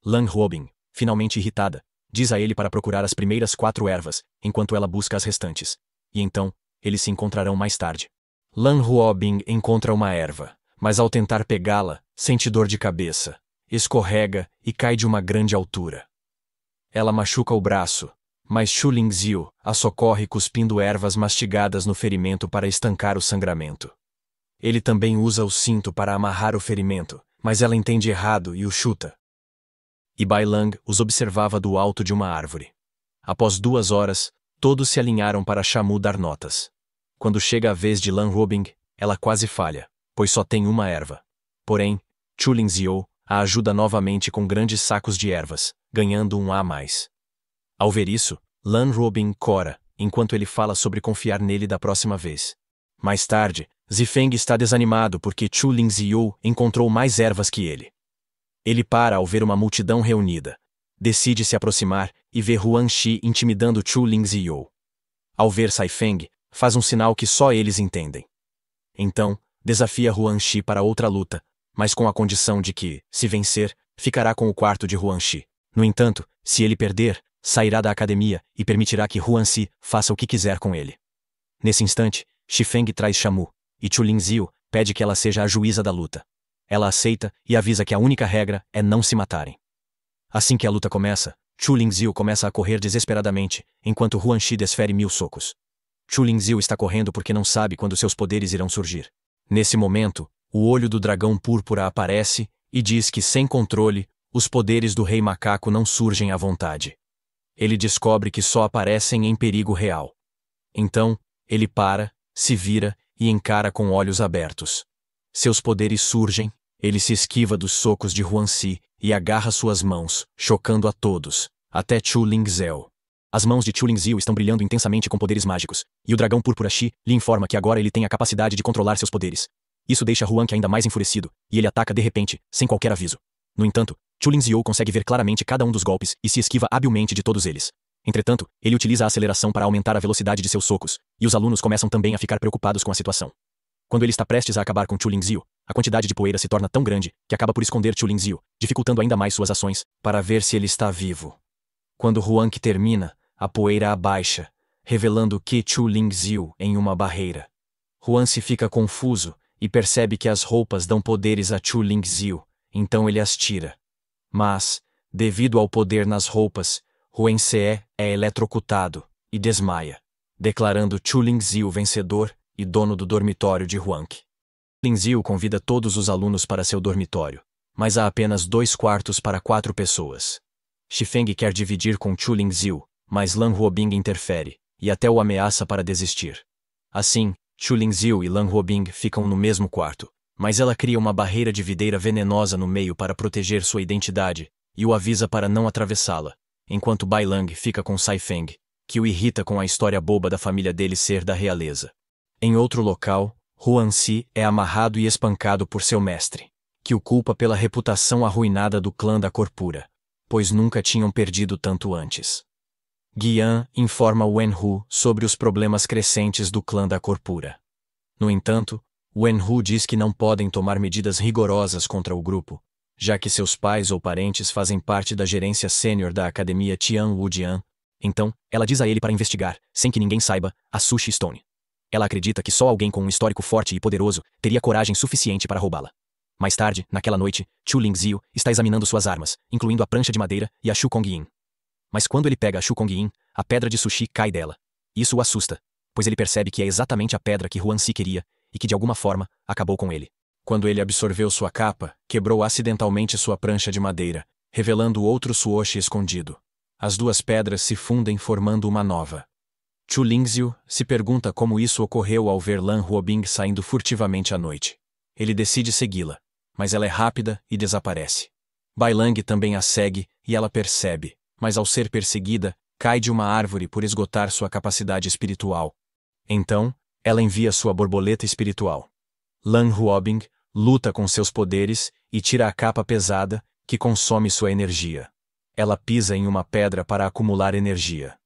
Lan Huobing, finalmente irritada, diz a ele para procurar as primeiras 4 ervas, enquanto ela busca as restantes. E então, eles se encontrarão mais tarde. Lan Huobing encontra uma erva, mas ao tentar pegá-la, sente dor de cabeça, escorrega e cai de uma grande altura. Ela machuca o braço, mas Shu Lingxiu a socorre cuspindo ervas mastigadas no ferimento para estancar o sangramento. Ele também usa o cinto para amarrar o ferimento, mas ela entende errado e o chuta. E Bai Lang os observava do alto de uma árvore. Após 2 horas, todos se alinharam para Shamu dar notas. Quando chega a vez de Lan Huobing, ela quase falha, pois só tem uma erva. Porém, Shu Lingxiu a ajuda novamente com grandes sacos de ervas, ganhando um a mais. Ao ver isso, Lan Huobing cora, enquanto ele fala sobre confiar nele da próxima vez. Mais tarde, Zifeng está desanimado porque Shu Lingxiu encontrou mais ervas que ele. Ele para ao ver uma multidão reunida. Decide se aproximar e vê Huanxi intimidando Shu Lingxiu. Ao ver Zaifeng, faz um sinal que só eles entendem. Então, desafia Huanxi para outra luta, mas com a condição de que, se vencer, ficará com o quarto de Huanxi. No entanto, se ele perder, sairá da academia e permitirá que Huanxi faça o que quiser com ele. Nesse instante, Xifeng traz Shamu, e Chu Lingziu pede que ela seja a juíza da luta. Ela aceita e avisa que a única regra é não se matarem. Assim que a luta começa, Chu Lingziu começa a correr desesperadamente, enquanto Huan Shi desfere 1000 socos. Chu Lingziu está correndo porque não sabe quando seus poderes irão surgir. Nesse momento, o olho do dragão púrpura aparece e diz que, sem controle, os poderes do Rei Macaco não surgem à vontade. Ele descobre que só aparecem em perigo real. Então, ele para, se vira e encara com olhos abertos. Seus poderes surgem, ele se esquiva dos socos de Huan Shi e agarra suas mãos, chocando a todos, até Chu Lingziu. As mãos de Chu Lingziu estão brilhando intensamente com poderes mágicos, e o dragão púrpura Shi lhe informa que agora ele tem a capacidade de controlar seus poderes. Isso deixa Huan ainda mais enfurecido, e ele ataca de repente, sem qualquer aviso. No entanto, Chu Lingziu consegue ver claramente cada um dos golpes e se esquiva habilmente de todos eles. Entretanto, ele utiliza a aceleração para aumentar a velocidade de seus socos, e os alunos começam também a ficar preocupados com a situação. Quando ele está prestes a acabar com Chu Lingziu, a quantidade de poeira se torna tão grande que acaba por esconder Chu Lingziu, dificultando ainda mais suas ações, para ver se ele está vivo. Quando Huan termina, a poeira abaixa, revelando que Chu Lingziu em uma barreira. Huan se fica confuso e percebe que as roupas dão poderes a Chu Lingziu, então ele as tira. Mas, devido ao poder nas roupas, Huan é eletrocutado e desmaia, declarando Chu Lingziu vencedor e dono do dormitório de Huan. Lingziu convida todos os alunos para seu dormitório, mas há apenas 2 quartos para 4 pessoas. Shifeng quer dividir com Chu Lingziu, mas Lan Huobing interfere, e até o ameaça para desistir. Assim, Chu Lingziu e Lan Huobing ficam no mesmo quarto, mas ela cria uma barreira de videira venenosa no meio para proteger sua identidade, e o avisa para não atravessá-la, enquanto Bai Lang fica com Sai Feng, que o irrita com a história boba da família dele ser da realeza. Em outro local, Huan Shi é amarrado e espancado por seu mestre, que o culpa pela reputação arruinada do clã da Corpura, pois nunca tinham perdido tanto antes. Guian informa Wenhu sobre os problemas crescentes do clã da Corpura. No entanto, Wenhu diz que não podem tomar medidas rigorosas contra o grupo, já que seus pais ou parentes fazem parte da gerência sênior da Academia Tian Wujian. Então, ela diz a ele para investigar, sem que ninguém saiba, a Sushi Stone. Ela acredita que só alguém com um histórico forte e poderoso teria coragem suficiente para roubá-la. Mais tarde, naquela noite, Chu Lingziu está examinando suas armas, incluindo a prancha de madeira e a Shu Kong Yin. Mas quando ele pega a Shu Kong Yin, a pedra de sushi cai dela. Isso o assusta, pois ele percebe que é exatamente a pedra que Huan Shi queria e que de alguma forma acabou com ele. Quando ele absorveu sua capa, quebrou acidentalmente sua prancha de madeira, revelando outro Suoshi escondido. As 2 pedras se fundem formando uma nova. Chu Lingziu se pergunta como isso ocorreu ao ver Lan Huobing saindo furtivamente à noite. Ele decide segui-la, mas ela é rápida e desaparece. Bai Lang também a segue e ela percebe, mas ao ser perseguida, cai de uma árvore por esgotar sua capacidade espiritual. Então, ela envia sua borboleta espiritual. Lan Huobing luta com seus poderes e tira a capa pesada, que consome sua energia. Ela pisa em uma pedra para acumular energia.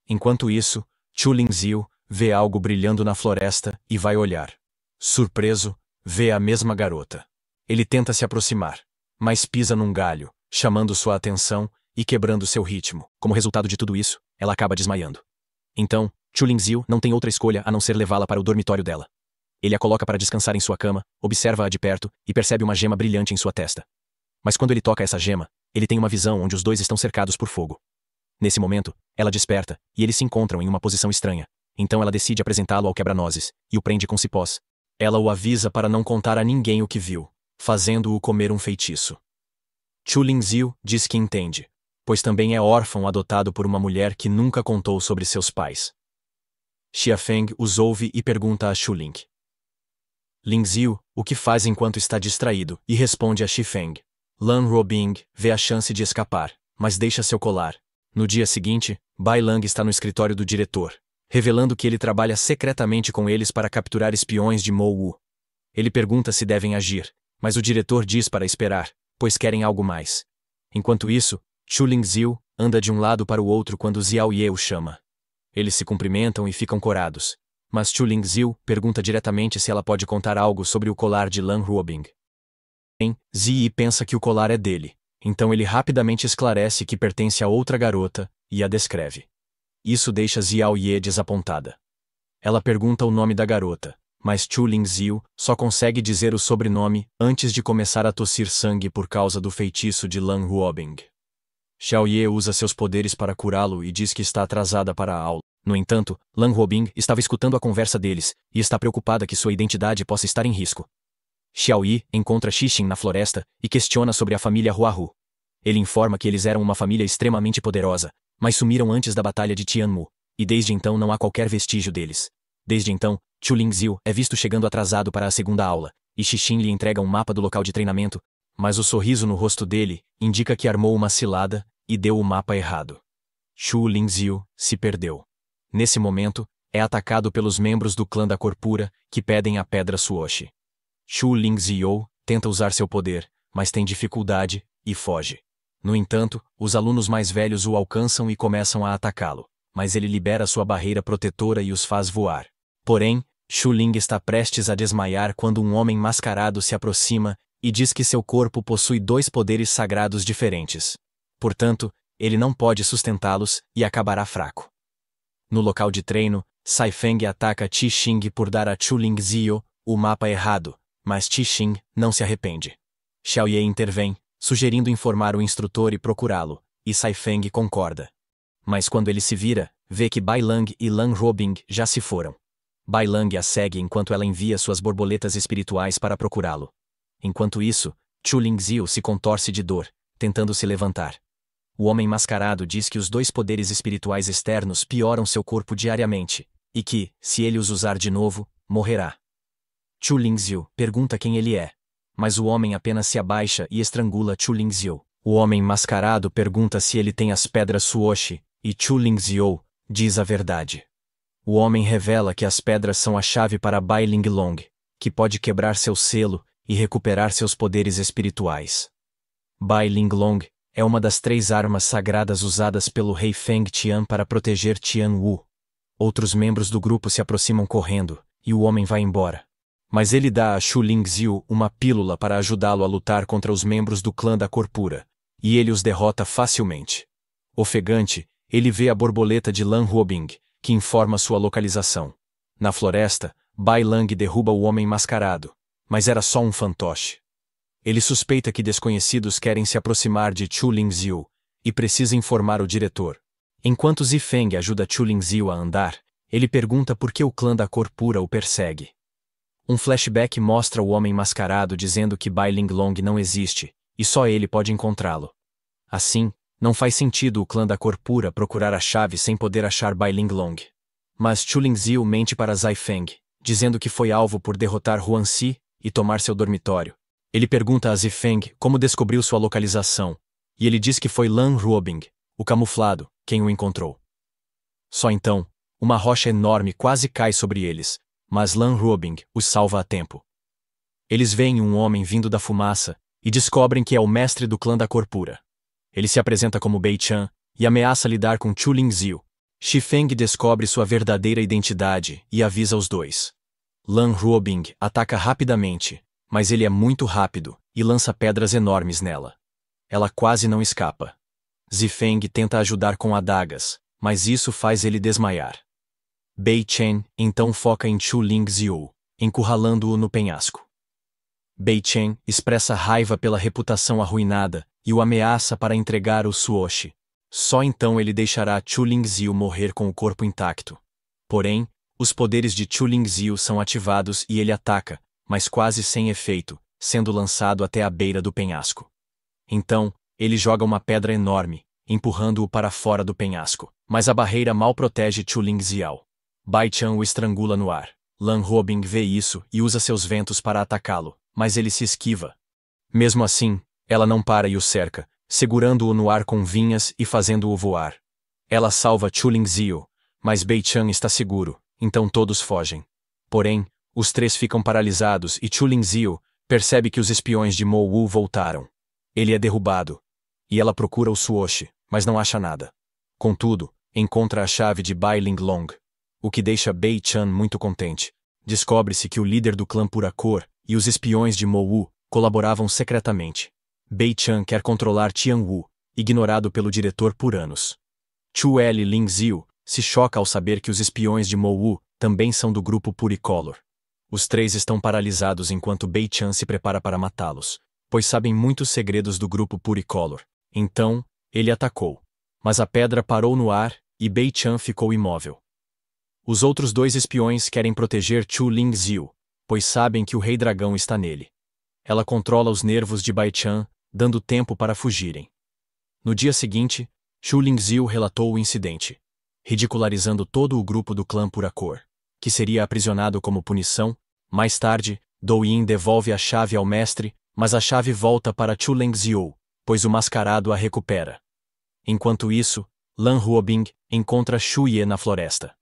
Enquanto isso, Chu Lingziu vê algo brilhando na floresta e vai olhar. Surpreso, vê a mesma garota. Ele tenta se aproximar, mas pisa num galho, chamando sua atenção e quebrando seu ritmo. Como resultado de tudo isso, ela acaba desmaiando. Então, Chu Lingziu não tem outra escolha a não ser levá-la para o dormitório dela. Ele a coloca para descansar em sua cama, observa-a de perto e percebe uma gema brilhante em sua testa. Mas quando ele toca essa gema, ele tem uma visão onde os 2 estão cercados por fogo. Nesse momento, ela desperta, e eles se encontram em uma posição estranha. Então ela decide apresentá-lo ao quebra-nozes, e o prende com cipós. Ela o avisa para não contar a ninguém o que viu, fazendo-o comer um feitiço. Chu Lingziu diz que entende, pois também é órfão adotado por uma mulher que nunca contou sobre seus pais. Xiafeng os ouve e pergunta a Chu Ling. Lingziu, o que faz enquanto está distraído, e responde a Xifeng. Lan Huobing vê a chance de escapar, mas deixa seu colar. No dia seguinte, Bai Lang está no escritório do diretor, revelando que ele trabalha secretamente com eles para capturar espiões de Mo Wu. Ele pergunta se devem agir, mas o diretor diz para esperar, pois querem algo mais. Enquanto isso, Chu Lingziu anda de um lado para o outro quando Xiao Ye o chama. Eles se cumprimentam e ficam corados, mas Chu Lingziu pergunta diretamente se ela pode contar algo sobre o colar de Lan Huobing. Ziyi pensa que o colar é dele, então ele rapidamente esclarece que pertence a outra garota e a descreve. Isso deixa Xiao Ye desapontada. Ela pergunta o nome da garota, mas Chu Lingxiu só consegue dizer o sobrenome antes de começar a tossir sangue por causa do feitiço de Lan Ruobing. Xiao Ye usa seus poderes para curá-lo e diz que está atrasada para a aula. No entanto, Lan Ruobing estava escutando a conversa deles e está preocupada que sua identidade possa estar em risco. Xiao Yi encontra Xixin na floresta e questiona sobre a família Huahu. Ele informa que eles eram uma família extremamente poderosa, mas sumiram antes da batalha de Tianmu, e desde então não há qualquer vestígio deles. Desde então, Chu Lingxiu é visto chegando atrasado para a segunda aula, e Xixin lhe entrega um mapa do local de treinamento, mas o sorriso no rosto dele indica que armou uma cilada e deu o mapa errado. Chu Lingxiu se perdeu. Nesse momento, é atacado pelos membros do clã da Cor Pura, que pedem a Pedra Suoshi. Chu Lingxiu tenta usar seu poder, mas tem dificuldade e foge. No entanto, os alunos mais velhos o alcançam e começam a atacá-lo, mas ele libera sua barreira protetora e os faz voar. Porém, Chu Ling está prestes a desmaiar quando um homem mascarado se aproxima e diz que seu corpo possui 2 poderes sagrados diferentes. Portanto, ele não pode sustentá-los e acabará fraco. No local de treino, Sai Feng ataca Qi Xing por dar a Chu Lingxiu o mapa errado, mas Qi Xing não se arrepende. Xiao Ye intervém, sugerindo informar o instrutor e procurá-lo, e Sai Feng concorda. Mas quando ele se vira, vê que Bai Lang e Lan Ruobing já se foram. Bai Lang a segue enquanto ela envia suas borboletas espirituais para procurá-lo. Enquanto isso, Chu Lingxiu se contorce de dor, tentando se levantar. O homem mascarado diz que os 2 poderes espirituais externos pioram seu corpo diariamente, e que, se ele os usar de novo, morrerá. Chu Lingxiu pergunta quem ele é, mas o homem apenas se abaixa e estrangula Chu Lingxiu. O homem mascarado pergunta se ele tem as pedras Suoshi, e Chu Lingxiu diz a verdade. O homem revela que as pedras são a chave para Bai Linglong, que pode quebrar seu selo e recuperar seus poderes espirituais. Bai Linglong é uma das 3 armas sagradas usadas pelo rei Feng Tian para proteger Tianwu. Outros membros do grupo se aproximam correndo, e o homem vai embora. Mas ele dá a Chu Lingxiu uma pílula para ajudá-lo a lutar contra os membros do clã da Cor Pura, e ele os derrota facilmente. Ofegante, ele vê a borboleta de Lan Ruobing, que informa sua localização. Na floresta, Bai Lang derruba o homem mascarado, mas era só um fantoche. Ele suspeita que desconhecidos querem se aproximar de Chu Lingxiu, e precisa informar o diretor. Enquanto Zifeng ajuda Chu Lingxiu a andar, ele pergunta por que o clã da Cor Pura o persegue. Um flashback mostra o homem mascarado dizendo que Bai Linglong não existe, e só ele pode encontrá-lo. Assim, não faz sentido o clã da Cor Pura procurar a chave sem poder achar Bai Linglong. Mas Chu Lingxiu mente para Zai Feng, dizendo que foi alvo por derrotar Huan Si e tomar seu dormitório. Ele pergunta a Zifeng como descobriu sua localização, e ele diz que foi Lan Ruobing, o camuflado, quem o encontrou. Só então, uma rocha enorme quase cai sobre eles, mas Lan Ruobing os salva a tempo. Eles veem um homem vindo da fumaça e descobrem que é o mestre do clã da Cor Pura. Ele se apresenta como Bei Chan e ameaça lidar com Chu Lingxiu. Xifeng descobre sua verdadeira identidade e avisa os 2. Lan Ruobing ataca rapidamente, mas ele é muito rápido e lança pedras enormes nela. Ela quase não escapa. Zifeng tenta ajudar com adagas, mas isso faz ele desmaiar. Bei Chen então foca em Chu Lingxiu, encurralando-o no penhasco. Bei Chen expressa raiva pela reputação arruinada e o ameaça para entregar o Suoshi. Só então ele deixará Chu Lingxiu morrer com o corpo intacto. Porém, os poderes de Chu Lingxiu são ativados e ele ataca, mas quase sem efeito, sendo lançado até a beira do penhasco. Então, ele joga uma pedra enorme, empurrando-o para fora do penhasco, mas a barreira mal protege Chu Lingxiu. Bai Chan o estrangula no ar. Lan Ruobing vê isso e usa seus ventos para atacá-lo, mas ele se esquiva. Mesmo assim, ela não para e o cerca, segurando-o no ar com vinhas e fazendo-o voar. Ela salva Chu Lingxiu, mas Bei Chan está seguro, então todos fogem. Porém, os 3 ficam paralisados e Chu Lingxiu percebe que os espiões de Mo Wu voltaram. Ele é derrubado. E ela procura o Suoshi, mas não acha nada. Contudo, encontra a chave de Bai Linglong, o que deixa Bei Chan muito contente. Descobre-se que o líder do clã Pura Cor e os espiões de Mo Wu colaboravam secretamente. Bei Chan quer controlar Tianwu, ignorado pelo diretor por anos. Chu Lingxiu se choca ao saber que os espiões de Mo Wu também são do grupo Puricolor. Os três estão paralisados enquanto Bei Chan se prepara para matá-los, pois sabem muitos segredos do grupo Puricolor. Então, ele atacou. Mas a pedra parou no ar e Bei Chan ficou imóvel. Os outros dois espiões querem proteger Chu Lingxiu, pois sabem que o Rei Dragão está nele. Ela controla os nervos de Bai Chan, dando tempo para fugirem. No dia seguinte, Chu Lingxiu relatou o incidente, ridicularizando todo o grupo do clã Puracor, que seria aprisionado como punição. Mais tarde, Dou Yin devolve a chave ao mestre, mas a chave volta para Chu Lingxiu, pois o mascarado a recupera. Enquanto isso, Lan Huobing encontra Shu Ye na floresta.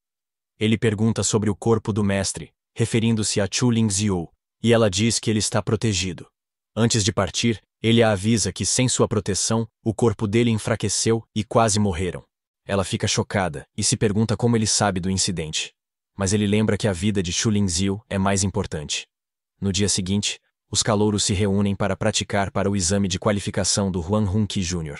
Ele pergunta sobre o corpo do mestre, referindo-se a Chu Lingxiu, e ela diz que ele está protegido. Antes de partir, ele a avisa que sem sua proteção, o corpo dele enfraqueceu e quase morreram. Ela fica chocada e se pergunta como ele sabe do incidente. Mas ele lembra que a vida de Chu Lingxiu é mais importante. No dia seguinte, os calouros se reúnem para praticar para o exame de qualificação do Huang Hunqi Jr.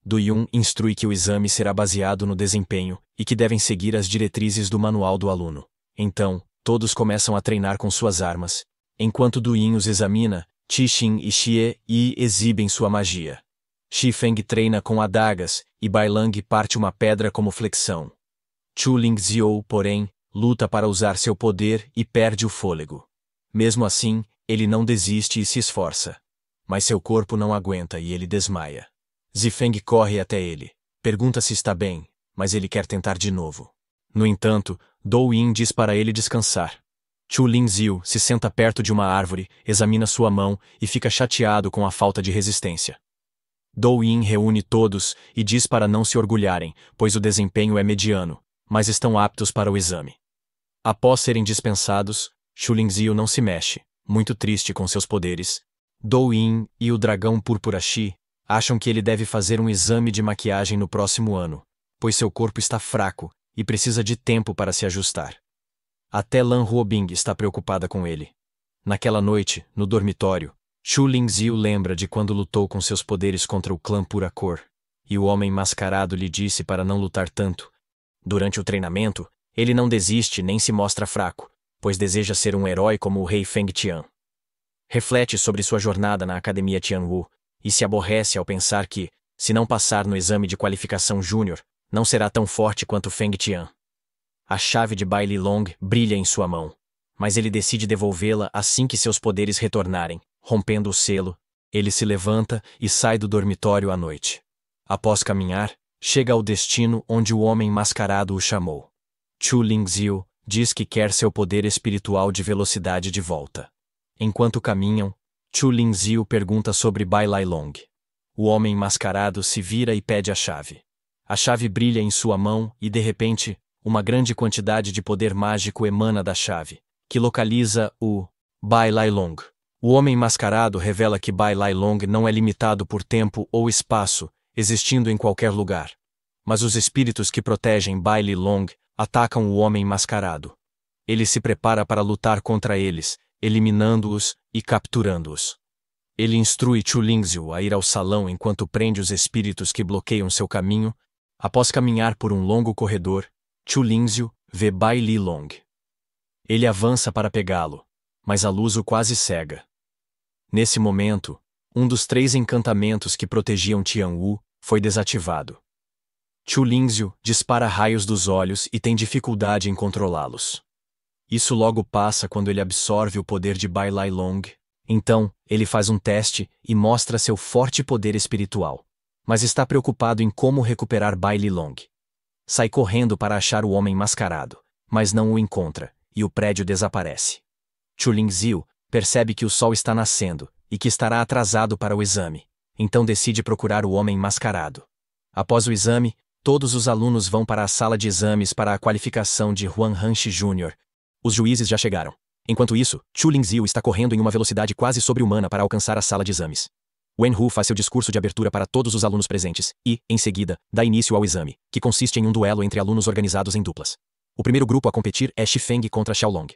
Du Yun instrui que o exame será baseado no desempenho e que devem seguir as diretrizes do manual do aluno. Então, todos começam a treinar com suas armas, enquanto Du Yin os examina. Qixing e Xie Yi exibem sua magia. Xi Feng treina com adagas e Bai Lang parte uma pedra como flexão. Chu Lingxiu, porém, luta para usar seu poder e perde o fôlego. Mesmo assim, ele não desiste e se esforça. Mas seu corpo não aguenta e ele desmaia. Zifeng corre até ele, pergunta se está bem, mas ele quer tentar de novo. No entanto, Dou Yin diz para ele descansar. Chu Lingxiu se senta perto de uma árvore, examina sua mão e fica chateado com a falta de resistência. Dou Yin reúne todos e diz para não se orgulharem, pois o desempenho é mediano, mas estão aptos para o exame. Após serem dispensados, Chu Lingxiu não se mexe, muito triste com seus poderes. Dou Yin e o dragão Púrpura Shi acham que ele deve fazer um exame de maquiagem no próximo ano, pois seu corpo está fraco e precisa de tempo para se ajustar. Até Lan Huobing está preocupada com ele. Naquela noite, no dormitório, Chu Lingxiu lembra de quando lutou com seus poderes contra o clã Puracor, e o homem mascarado lhe disse para não lutar tanto. Durante o treinamento, ele não desiste nem se mostra fraco, pois deseja ser um herói como o rei Feng Tian. Reflete sobre sua jornada na Academia Tianwu, e se aborrece ao pensar que, se não passar no exame de qualificação júnior, não será tão forte quanto Feng Tian. A chave de Bai Long brilha em sua mão, mas ele decide devolvê-la assim que seus poderes retornarem. Rompendo o selo, ele se levanta e sai do dormitório à noite. Após caminhar, chega ao destino onde o homem mascarado o chamou. Chu Lingxiu diz que quer seu poder espiritual de velocidade de volta. Enquanto caminham, Chu Lingxiu pergunta sobre Bai Long. O homem mascarado se vira e pede a chave. A chave brilha em sua mão e, de repente, uma grande quantidade de poder mágico emana da chave, que localiza o Bai Long. O homem mascarado revela que Bai Long não é limitado por tempo ou espaço, existindo em qualquer lugar. Mas os espíritos que protegem Bai Long atacam o homem mascarado. Ele se prepara para lutar contra eles, eliminando-os e capturando-os. Ele instrui Chu Lingxiu a ir ao salão enquanto prende os espíritos que bloqueiam seu caminho. Após caminhar por um longo corredor, Chu Lingxiu vê Bai Long. Ele avança para pegá-lo, mas a luz o quase cega. Nesse momento, um dos 3 encantamentos que protegiam Tianwu foi desativado. Chu Lingxiu dispara raios dos olhos e tem dificuldade em controlá-los. Isso logo passa quando ele absorve o poder de Bai Long. Então, ele faz um teste e mostra seu forte poder espiritual, mas está preocupado em como recuperar Bai Long. Sai correndo para achar o homem mascarado, mas não o encontra, e o prédio desaparece. Chu Lingxiu percebe que o sol está nascendo e que estará atrasado para o exame, então decide procurar o homem mascarado. Após o exame, todos os alunos vão para a sala de exames para a qualificação de Huang Hanshi Jr. Os juízes já chegaram. Enquanto isso, Chu Lingxiu está correndo em uma velocidade quase sobre-humana para alcançar a sala de exames. Wen Hu faz seu discurso de abertura para todos os alunos presentes e, em seguida, dá início ao exame, que consiste em um duelo entre alunos organizados em duplas. O primeiro grupo a competir é Xi Feng contra Xiaolong.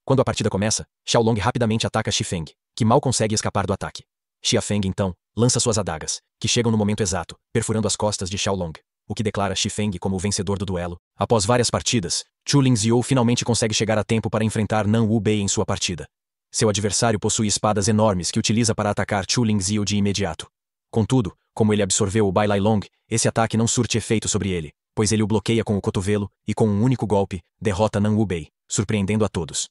Quando a partida começa, Xiaolong rapidamente ataca Xi Feng, que mal consegue escapar do ataque. Xia Feng, então, lança suas adagas, que chegam no momento exato, perfurando as costas de Xiaolong, o que declara Xi Feng como o vencedor do duelo. Após várias partidas, Chu Lingxiu finalmente consegue chegar a tempo para enfrentar Nan Wu Bei em sua partida. Seu adversário possui espadas enormes que utiliza para atacar Chu Lingxiu de imediato. Contudo, como ele absorveu o Bai Lai Long, esse ataque não surte efeito sobre ele, pois ele o bloqueia com o cotovelo e com um único golpe, derrota Nan Wu Bei, surpreendendo a todos.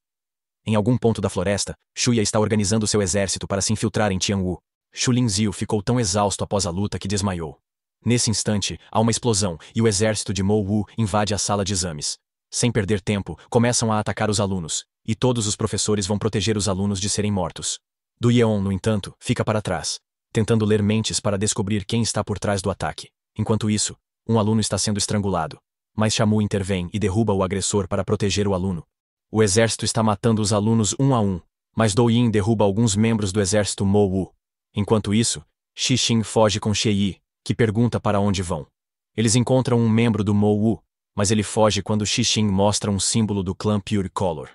Em algum ponto da floresta, Shuya está organizando seu exército para se infiltrar em Tianwu. Chu Lingxiu ficou tão exausto após a luta que desmaiou. Nesse instante, há uma explosão e o exército de Mo Wu invade a sala de exames. Sem perder tempo, começam a atacar os alunos, e todos os professores vão proteger os alunos de serem mortos. Du Yeon, no entanto, fica para trás, tentando ler mentes para descobrir quem está por trás do ataque. Enquanto isso, um aluno está sendo estrangulado. Mas Shamu intervém e derruba o agressor para proteger o aluno. O exército está matando os alunos um a um, mas Do Yin derruba alguns membros do exército Mo Wu. Enquanto isso, Xi Xin foge com Xie Yi, que pergunta para onde vão. Eles encontram um membro do Mo Wu, mas ele foge quando Xi Xin mostra um símbolo do clã Pure Color.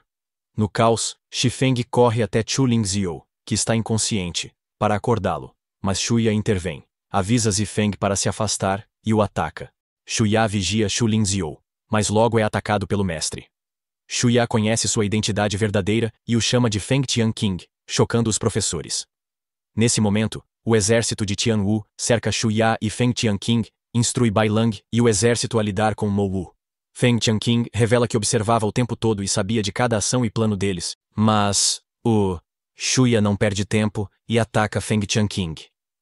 No caos, Xifeng corre até Chu Lingxiu, que está inconsciente, para acordá-lo, mas Shuya intervém, avisa Zifeng para se afastar e o ataca. Shuya vigia Chu Lingxiu, mas logo é atacado pelo mestre. Shuya conhece sua identidade verdadeira e o chama de Feng Tianqing, chocando os professores. Nesse momento, o exército de Tianwu cerca Shuya e Feng Tianqing, instrui Bai Lang e o exército a lidar com Mo Wu. Feng Tianqing revela que observava o tempo todo e sabia de cada ação e plano deles, mas o Shuya não perde tempo e ataca Feng Tianqing.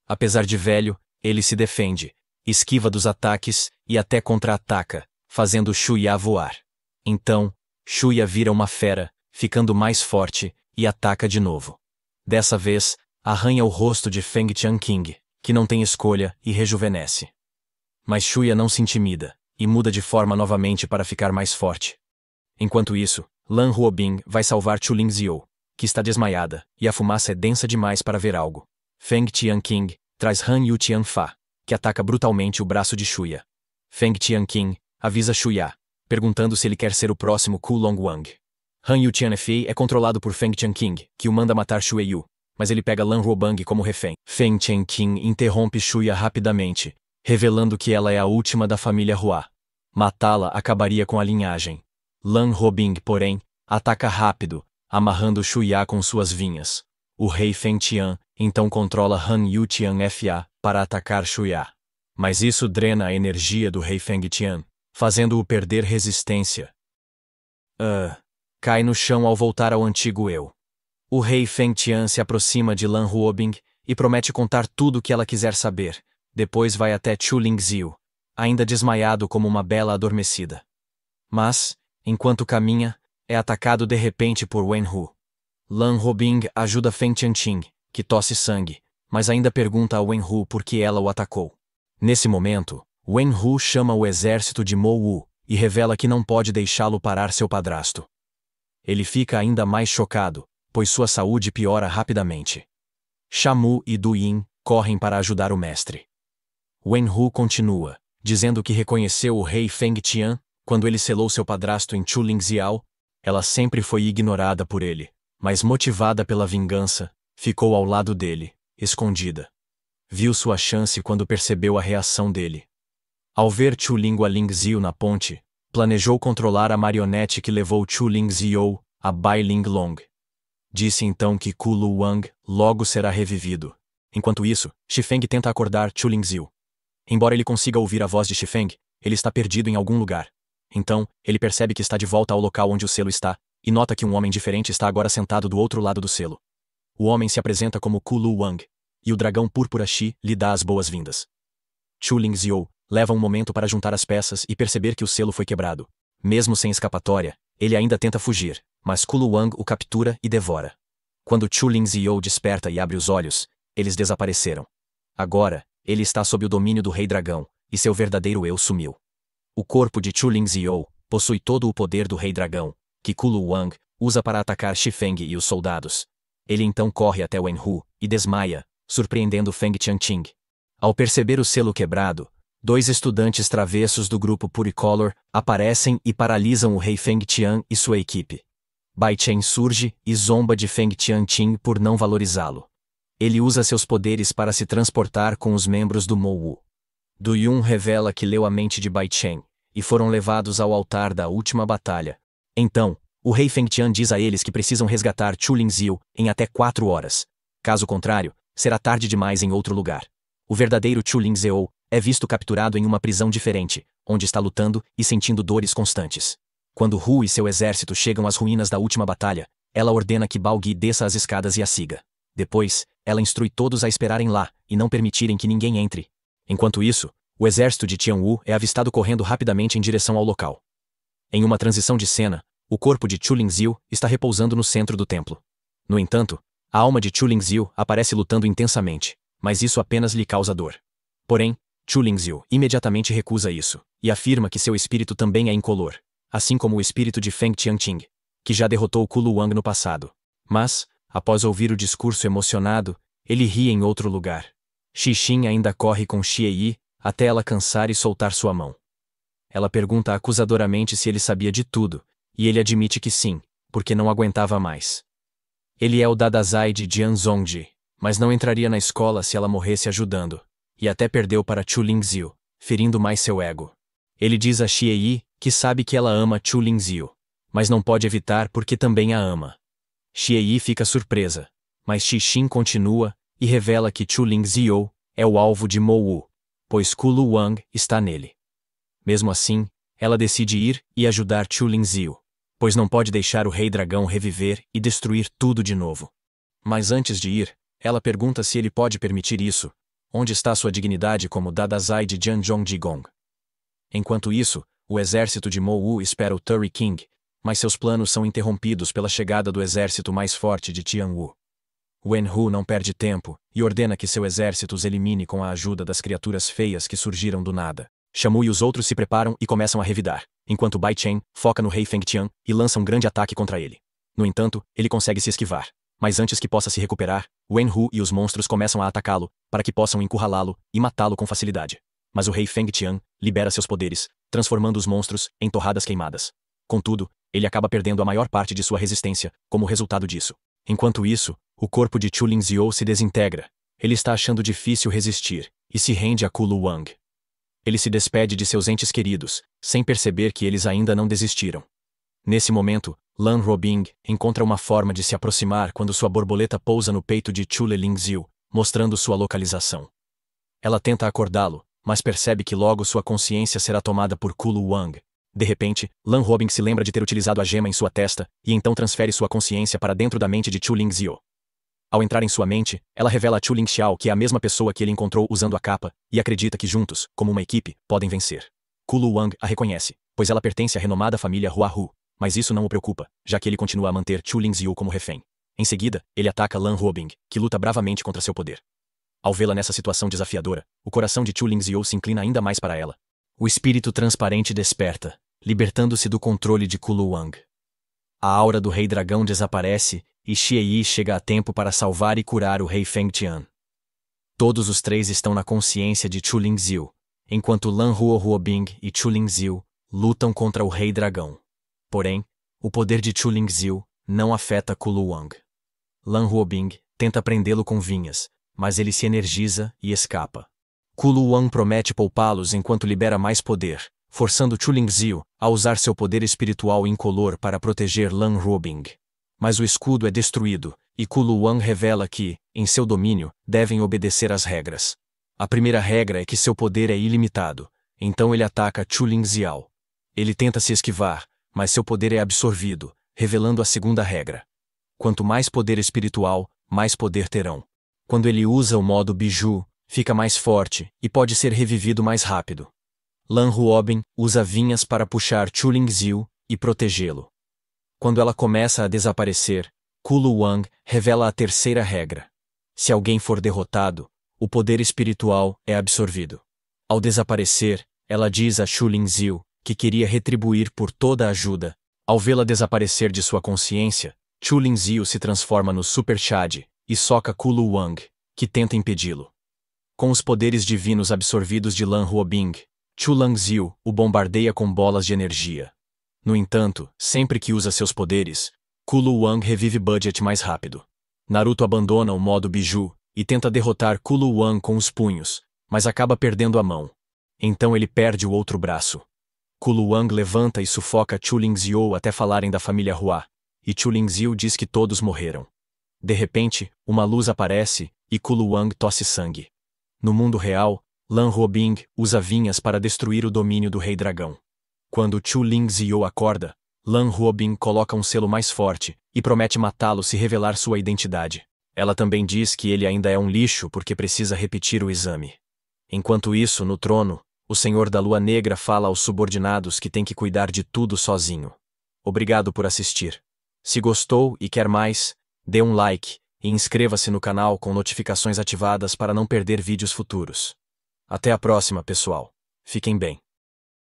Apesar de velho, ele se defende, esquiva dos ataques e até contra-ataca, fazendo Shuya voar. Então, Shuya vira uma fera, ficando mais forte, e ataca de novo. Dessa vez, arranha o rosto de Feng Tianqing, que não tem escolha e rejuvenesce. Mas Shuya não se intimida, e muda de forma novamente para ficar mais forte. Enquanto isso, Lan Huobing vai salvar Chu Lingxiu, que está desmaiada, e a fumaça é densa demais para ver algo. Feng Tianqing traz Han Yu Tianfa, que ataca brutalmente o braço de Shuya. Feng Tianqing avisa Shuya, perguntando se ele quer ser o próximo Ku Longwang. Han Yu Tianfei é controlado por Feng Tianqing, que o manda matar Shuya Yu, mas ele pega Lan Huobang como refém. Feng Tianqing interrompe Shuya rapidamente, revelando que ela é a última da família Hua. Matá-la acabaria com a linhagem. Lan Huobing, porém, ataca rápido, amarrando Shuya com suas vinhas. O rei Feng Tian então controla Han Yu Tianfa para atacar Shuya. Mas isso drena a energia do rei Feng Tian, fazendo-o perder resistência. Cai no chão ao voltar ao antigo eu. O rei Feng Tian se aproxima de Lan Huobing e promete contar tudo o que ela quiser saber. Depois vai até Chu Lingxiu, ainda desmaiado como uma bela adormecida. Mas, enquanto caminha, é atacado de repente por Wen Hu. Lan Huobing ajuda Feng Tianqing, que tosse sangue, mas ainda pergunta a Wen Hu por que ela o atacou. Nesse momento, Wen Hu chama o exército de Mo Wu e revela que não pode deixá-lo parar seu padrasto. Ele fica ainda mais chocado, pois sua saúde piora rapidamente. Shamu e Du Yin correm para ajudar o mestre. Wen Hu continua, dizendo que reconheceu o rei Feng Tian quando ele selou seu padrasto em Chu Lingxiu. Ela sempre foi ignorada por ele, mas motivada pela vingança, ficou ao lado dele, escondida. Viu sua chance quando percebeu a reação dele. Ao ver Chu Lingxiu na ponte, planejou controlar a marionete que levou Chu Lingxiu a Bai Linglong. Disse então que Ku Luwang logo será revivido. Enquanto isso, Xifeng tenta acordar Chu Lingxiu. Embora ele consiga ouvir a voz de Xifeng, ele está perdido em algum lugar. Então, ele percebe que está de volta ao local onde o selo está, e nota que um homem diferente está agora sentado do outro lado do selo. O homem se apresenta como Ku Luwang, e o dragão púrpura Xi lhe dá as boas-vindas. Chu Lingxiu leva um momento para juntar as peças e perceber que o selo foi quebrado. Mesmo sem escapatória, ele ainda tenta fugir, mas Ku Luwang o captura e devora. Quando Chu Lingxiu desperta e abre os olhos, eles desapareceram. Agora, ele está sob o domínio do Rei Dragão, e seu verdadeiro eu sumiu. O corpo de Chu Lingxiu possui todo o poder do Rei Dragão, que Ku Luwang usa para atacar Xifeng e os soldados. Ele então corre até Wen Hu e desmaia, surpreendendo Feng Tianqing. Ao perceber o selo quebrado, 2 estudantes travessos do grupo Puricolor aparecem e paralisam o rei Feng Tian e sua equipe. Bai Chen surge e zomba de Feng Tianqing por não valorizá-lo. Ele usa seus poderes para se transportar com os membros do Mo Wu. Du Yun revela que leu a mente de Bai Chen, e foram levados ao altar da última batalha. Então, o rei Fengtian diz a eles que precisam resgatar Chu Lingxiu em até 4 horas. Caso contrário, será tarde demais em outro lugar. O verdadeiro Chu Lingxiu é visto capturado em uma prisão diferente, onde está lutando e sentindo dores constantes. Quando Hu e seu exército chegam às ruínas da última batalha, ela ordena que Bao Gui desça as escadas e a siga. Depois, ela instrui todos a esperarem lá e não permitirem que ninguém entre. Enquanto isso, o exército de Tianwu é avistado correndo rapidamente em direção ao local. Em uma transição de cena, o corpo de Chu Lingxiu está repousando no centro do templo. No entanto, a alma de Chu Lingxiu aparece lutando intensamente, mas isso apenas lhe causa dor. Porém, Chu Lingxiu imediatamente recusa isso, e afirma que seu espírito também é incolor, assim como o espírito de Feng Tianqing, que já derrotou Kulu Wang no passado. Mas, após ouvir o discurso emocionado, ele ri em outro lugar. Xixin ainda corre com Xie Yi, até ela cansar e soltar sua mão. Ela pergunta acusadoramente se ele sabia de tudo, e ele admite que sim, porque não aguentava mais. Ele é o Dadazai de Jian Zongji, mas não entraria na escola se ela morresse ajudando, e até perdeu para Chu Lingxiu, ferindo mais seu ego. Ele diz a Xie Yi que sabe que ela ama Chu Lingxiu, mas não pode evitar porque também a ama. Xie Yi fica surpresa, mas Xixin continua e revela que Chu Lingxiu é o alvo de Mo Wu, pois Kulu Wang está nele. Mesmo assim, ela decide ir e ajudar Chu Lingxiu, pois não pode deixar o Rei Dragão reviver e destruir tudo de novo. Mas antes de ir, ela pergunta se ele pode permitir isso. Onde está sua dignidade como Dadazai de Jianzhong Jigong? Enquanto isso, o exército de Mo Wu espera o Turi King, mas seus planos são interrompidos pela chegada do exército mais forte de Tianwu. Wen Hu não perde tempo e ordena que seu exército os elimine com a ajuda das criaturas feias que surgiram do nada. Shamu e os outros se preparam e começam a revidar, enquanto Bai Chen foca no rei Fengtian e lança um grande ataque contra ele. No entanto, ele consegue se esquivar, mas antes que possa se recuperar, Wen Hu e os monstros começam a atacá-lo, para que possam encurralá-lo e matá-lo com facilidade. Mas o rei Fengtian libera seus poderes, transformando os monstros em torradas queimadas. Contudo, ele acaba perdendo a maior parte de sua resistência, como resultado disso. Enquanto isso, o corpo de Chu Lingxiu se desintegra. Ele está achando difícil resistir, e se rende a Kulu Wang. Ele se despede de seus entes queridos, sem perceber que eles ainda não desistiram. Nesse momento, Lan Ruobing encontra uma forma de se aproximar quando sua borboleta pousa no peito de Chu Lingxiu, mostrando sua localização. Ela tenta acordá-lo, mas percebe que logo sua consciência será tomada por Kulu Wang. De repente, Lan Ruobing se lembra de ter utilizado a gema em sua testa, e então transfere sua consciência para dentro da mente de Chu Lingxiu. Ao entrar em sua mente, ela revela a Chu Lingxiao que é a mesma pessoa que ele encontrou usando a capa, e acredita que juntos, como uma equipe, podem vencer. Kulu Wang a reconhece, pois ela pertence à renomada família Huahu, mas isso não o preocupa, já que ele continua a manter Chu Lingxiu como refém. Em seguida, ele ataca Lan Ruobing, que luta bravamente contra seu poder. Ao vê-la nessa situação desafiadora, o coração de Chu Lingxiu se inclina ainda mais para ela. O espírito transparente desperta, libertando-se do controle de Kulu Wang. A aura do Rei Dragão desaparece, e Xie Yi chega a tempo para salvar e curar o Rei Fengtian. Todos os três estão na consciência de Chu Lingxiu, enquanto Lan Ruobing e Chu Lingxiu lutam contra o Rei Dragão. Porém, o poder de Chu Lingxiu não afeta Kulu Wang. Lan Ruobing tenta prendê-lo com vinhas, mas ele se energiza e escapa. Kulu Wang promete poupá-los enquanto libera mais poder, forçando Chu Lingxiu a usar seu poder espiritual incolor para proteger Lan Ruobing. Mas o escudo é destruído, e Kulu Wang revela que, em seu domínio, devem obedecer às regras. A primeira regra é que seu poder é ilimitado, então ele ataca Chu Lingxiao. Ele tenta se esquivar, mas seu poder é absorvido, revelando a segunda regra. Quanto mais poder espiritual, mais poder terão. Quando ele usa o modo Biju, fica mais forte e pode ser revivido mais rápido. Lan Ruobing usa vinhas para puxar Chu Lingxiu e protegê-lo. Quando ela começa a desaparecer, Kulu Wang revela a terceira regra. Se alguém for derrotado, o poder espiritual é absorvido. Ao desaparecer, ela diz a Chu Lingxiu que queria retribuir por toda a ajuda. Ao vê-la desaparecer de sua consciência, Chu Lingxiu se transforma no Super Chad e soca Kulu Wang, que tenta impedi-lo. Com os poderes divinos absorvidos de Lan Ruobing, Chu Lingxiu o bombardeia com bolas de energia. No entanto, sempre que usa seus poderes, Kulu Wang revive Budget mais rápido. Naruto abandona o modo Biju e tenta derrotar Kulu Wang com os punhos, mas acaba perdendo a mão. Então ele perde o outro braço. Kuluang levanta e sufoca Chu Lingxiu até falarem da família Hua, e Chu Lingxiu diz que todos morreram. De repente, uma luz aparece, e Kuluang tosse sangue. No mundo real, Lan Huobing usa vinhas para destruir o domínio do Rei Dragão. Quando Chu Lingxiu acorda, Lan Huobing coloca um selo mais forte, e promete matá-lo se revelar sua identidade. Ela também diz que ele ainda é um lixo porque precisa repetir o exame. Enquanto isso, no trono, o Senhor da Lua Negra fala aos subordinados que tem que cuidar de tudo sozinho. Obrigado por assistir. Se gostou e quer mais, dê um like e inscreva-se no canal com notificações ativadas para não perder vídeos futuros. Até a próxima, pessoal. Fiquem bem.